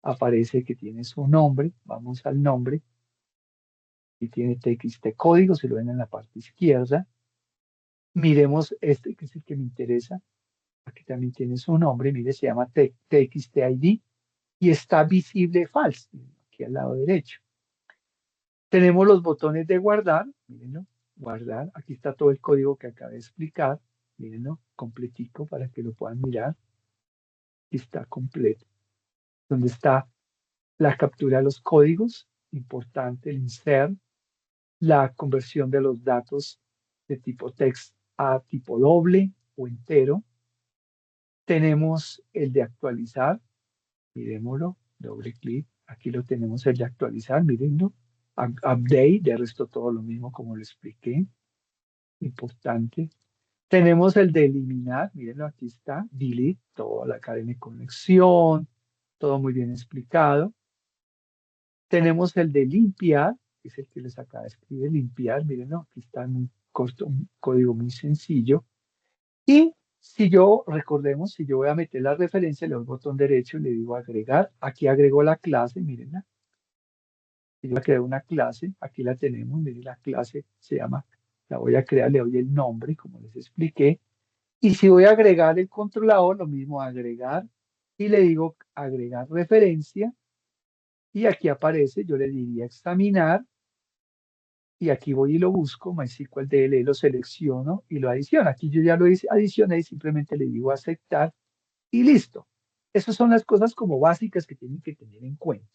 aparece que tiene su nombre. Vamos al nombre. y tiene TXT código, se lo ven en la parte izquierda. Miremos este, que es el que me interesa. Aquí también tiene su nombre, mire, se llama TXT ID y está visible false, aquí al lado derecho. Tenemos los botones de guardar, mírenlo, guardar. Aquí está todo el código que acabé de explicar, mírenlo, completico para que lo puedan mirar. Aquí está completo. Donde está la captura de los códigos, importante, el insert, la conversión de los datos de tipo text a tipo doble o entero. Tenemos el de actualizar, miremoslo, doble clic, aquí lo tenemos el de actualizar, mírenlo, update, de resto todo lo mismo como lo expliqué, importante. Tenemos el de eliminar, mírenlo, aquí está, delete, toda la cadena de conexión, todo muy bien explicado. Tenemos el de limpiar, que es el que les acaba de escribir, limpiar, mírenlo, aquí está muy corto, un código muy sencillo. Y si yo, recordemos, si yo voy a meter la referencia, le doy botón derecho y le digo agregar, aquí agrego la clase, mírenla. Si yo voy a crear una clase, aquí la tenemos, miren la clase se llama, la voy a crear, le doy el nombre, como les expliqué. Y si voy a agregar el controlador, lo mismo, agregar, y le digo agregar referencia, y aquí aparece, yo le diría examinar, y aquí voy y lo busco, MySQL DLE, lo selecciono y lo adiciono. Aquí yo ya lo adicioné y simplemente le digo aceptar y listo. Esas son las cosas como básicas que tienen que tener en cuenta.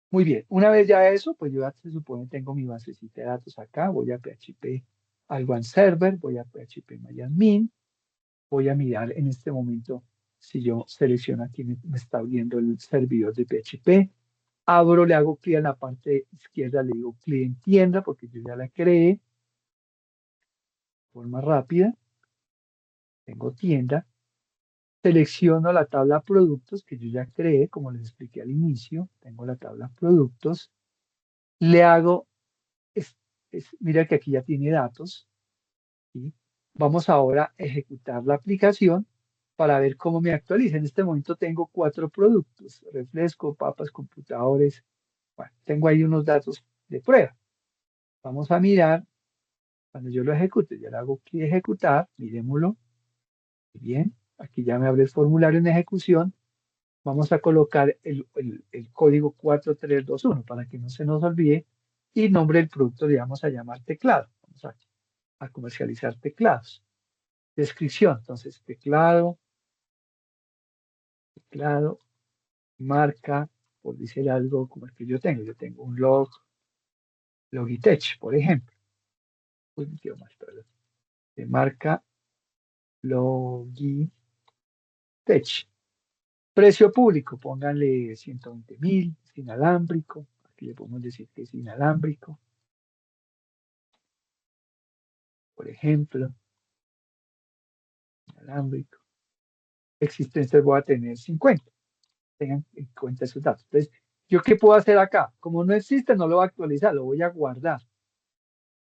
Muy bien, una vez ya eso, pues yo ya se supone tengo mi basecita de datos acá, voy a PHP al One Server, voy a PHP MyAdmin, voy a mirar en este momento si yo selecciono aquí, me está abriendo el servidor de PHP, abro, le hago clic en la parte izquierda, le digo clic en tienda porque yo ya la creé de forma rápida, tengo tienda, selecciono la tabla productos que yo ya creé, como les expliqué al inicio, tengo la tabla productos, le hago, mira que aquí ya tiene datos, ¿sí? Vamos ahora a ejecutar la aplicación para ver cómo me actualiza. En este momento tengo 4 productos, refresco, papas, computadores, bueno, tengo ahí unos datos de prueba. Vamos a mirar, cuando yo lo ejecute, ya le hago clic en ejecutar, miremoslo, bien, aquí ya me abre el formulario en ejecución, vamos a colocar el código 4321 para que no se nos olvide y nombre del producto le vamos a llamar teclado. Vamos a comercializar teclados. Descripción, entonces teclado, marca, por decir algo como el que yo tengo un Logitech, por ejemplo. Uy, me quedo más, perdón. De marca Logitech. Precio público, pónganle 120.000, es inalámbrico. Aquí le podemos decir que es inalámbrico, por ejemplo, inalámbrico. Existencias voy a tener 50. Tengan en cuenta esos datos. Entonces, ¿yo qué puedo hacer acá? Como no existe, no lo voy a actualizar, lo voy a guardar.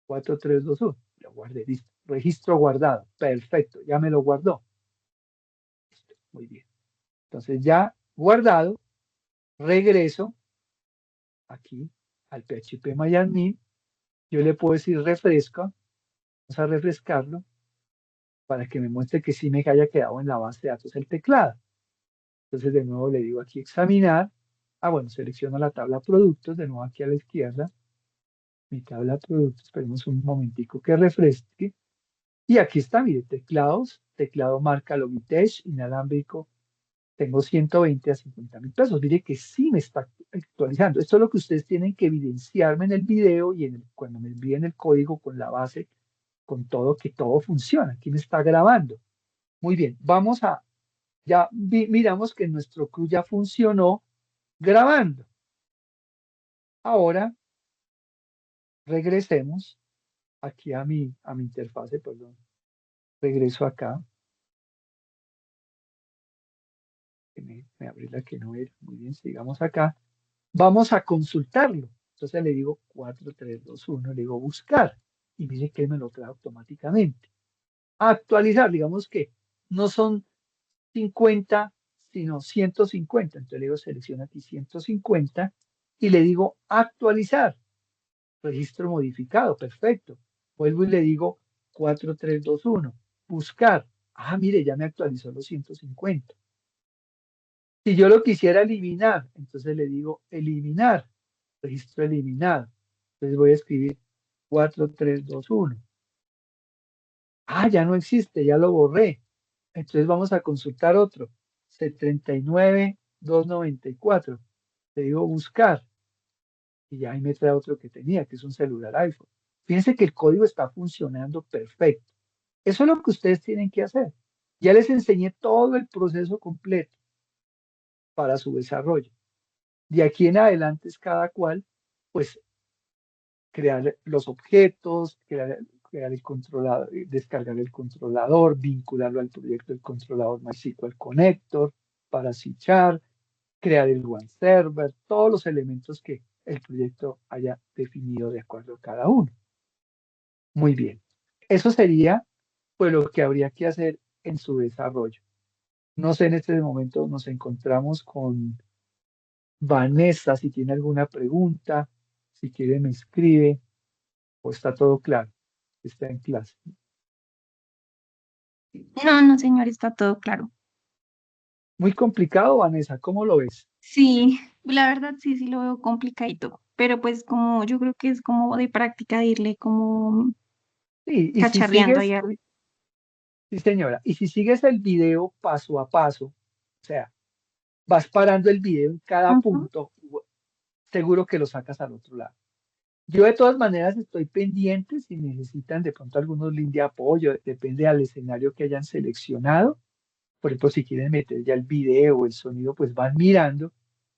4321, lo guardé, listo. Registro guardado, perfecto, ya me lo guardó. Listo, muy bien. Entonces ya guardado, regreso aquí al PHP MyAdmin. Yo le puedo decir refresca, vamos a refrescarlo para que me muestre que sí me haya quedado en la base de datos el teclado. Entonces de nuevo le digo aquí examinar. Ah, bueno, selecciono la tabla productos, de nuevo aquí a la izquierda, mi tabla productos, esperemos un momentico que refresque. Y aquí está, mire, teclados, teclado marca Logitech, inalámbrico, tengo 120 a 50.000 pesos. Mire que sí me está actualizando. Esto es lo que ustedes tienen que evidenciarme en el video y cuando me envíen el código con la base, con todo, que todo funciona. Aquí me está grabando. Muy bien, vamos a, ya miramos que nuestro crew ya funcionó grabando. Ahora regresemos aquí a mi interfase, perdón. Regreso acá, que me abrí la que no era. Muy bien, sigamos acá. Vamos a consultarlo. Entonces le digo 4321, le digo buscar. Y mire que él me lo trae automáticamente. Actualizar, digamos que no son 50, sino 150. Entonces le digo selecciona aquí 150 y le digo actualizar. registro modificado, perfecto. Vuelvo y le digo 4321, buscar. Ah, mire, ya me actualizó los 150. Si yo lo quisiera eliminar, entonces le digo eliminar, registro eliminado. Entonces voy a escribir 4321. Ah, ya no existe, ya lo borré. Entonces vamos a consultar otro. 79294. Le digo buscar y ya ahí me trae otro que tenía, que es un celular iPhone. Fíjense que el código está funcionando perfecto. Eso es lo que ustedes tienen que hacer. Ya les enseñé todo el proceso completo para su desarrollo. De aquí en adelante es cada cual, pues, crear los objetos, crear el controlador, descargar el controlador, vincularlo al proyecto del controlador MySQL Connector para fichar, crear el One Server, todos los elementos que el proyecto haya definido de acuerdo a cada uno. Muy bien. Eso sería pues lo que habría que hacer en su desarrollo. No sé, en este momento nos encontramos con Vanessa, si tiene alguna pregunta, si quiere me escribe, o está todo claro, está en clase. No, no, señor, está todo claro. Muy complicado, Vanessa, ¿cómo lo ves? Sí, la verdad sí, sí lo veo complicadito, pero pues como yo creo que es como de práctica de irle como Sí, y si cacharreando sigues, ahí. sí señora, y si sigues el video paso a paso, o sea, vas parando el video en cada Ujú. punto, seguro que lo sacas al otro lado. Yo de todas maneras estoy pendiente si necesitan de pronto algunos links de apoyo, depende del escenario que hayan seleccionado. Por ejemplo, si quieren meter ya el video o el sonido, pues van mirando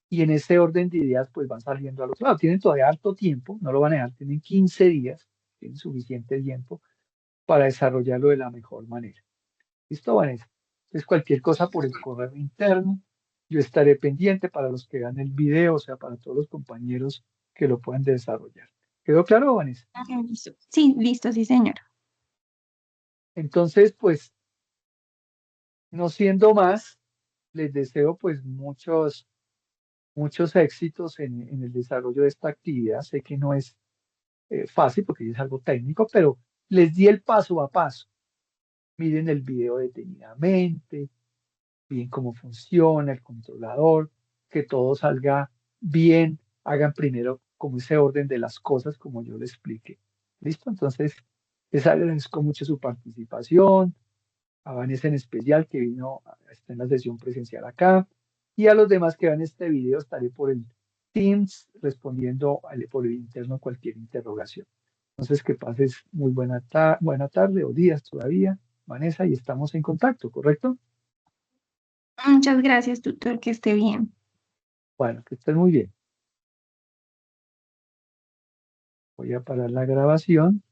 y en ese orden de ideas pues van saliendo al otro lado. Tienen todavía harto tiempo, no lo van a dejar, tienen 15 días, tienen suficiente tiempo para desarrollarlo de la mejor manera. ¿Listo, Vanessa? Entonces cualquier cosa por el correo interno, yo estaré pendiente para los que vean el video, o sea, para todos los compañeros que lo puedan desarrollar. ¿Quedó claro, Vanessa? Ajá, listo. Sí, listo, sí, señor. Entonces, pues, no siendo más, les deseo pues muchos éxitos en el desarrollo de esta actividad. Sé que no es fácil porque es algo técnico, pero les di el paso a paso. Miren el video detenidamente, bien cómo funciona el controlador, que todo salga bien, hagan primero como ese orden de las cosas como yo les expliqué. ¿Listo? Entonces, les agradezco mucho su participación, a Vanessa en especial que vino, está en la sesión presencial acá, y a los demás que vean este video estaré por el Teams respondiendo por el interno cualquier interrogación. Entonces, que pases muy buena tarde o días todavía, Vanessa, y estamos en contacto, ¿correcto? Muchas gracias, tutor, que esté bien. Bueno, que estés muy bien. Voy a parar la grabación.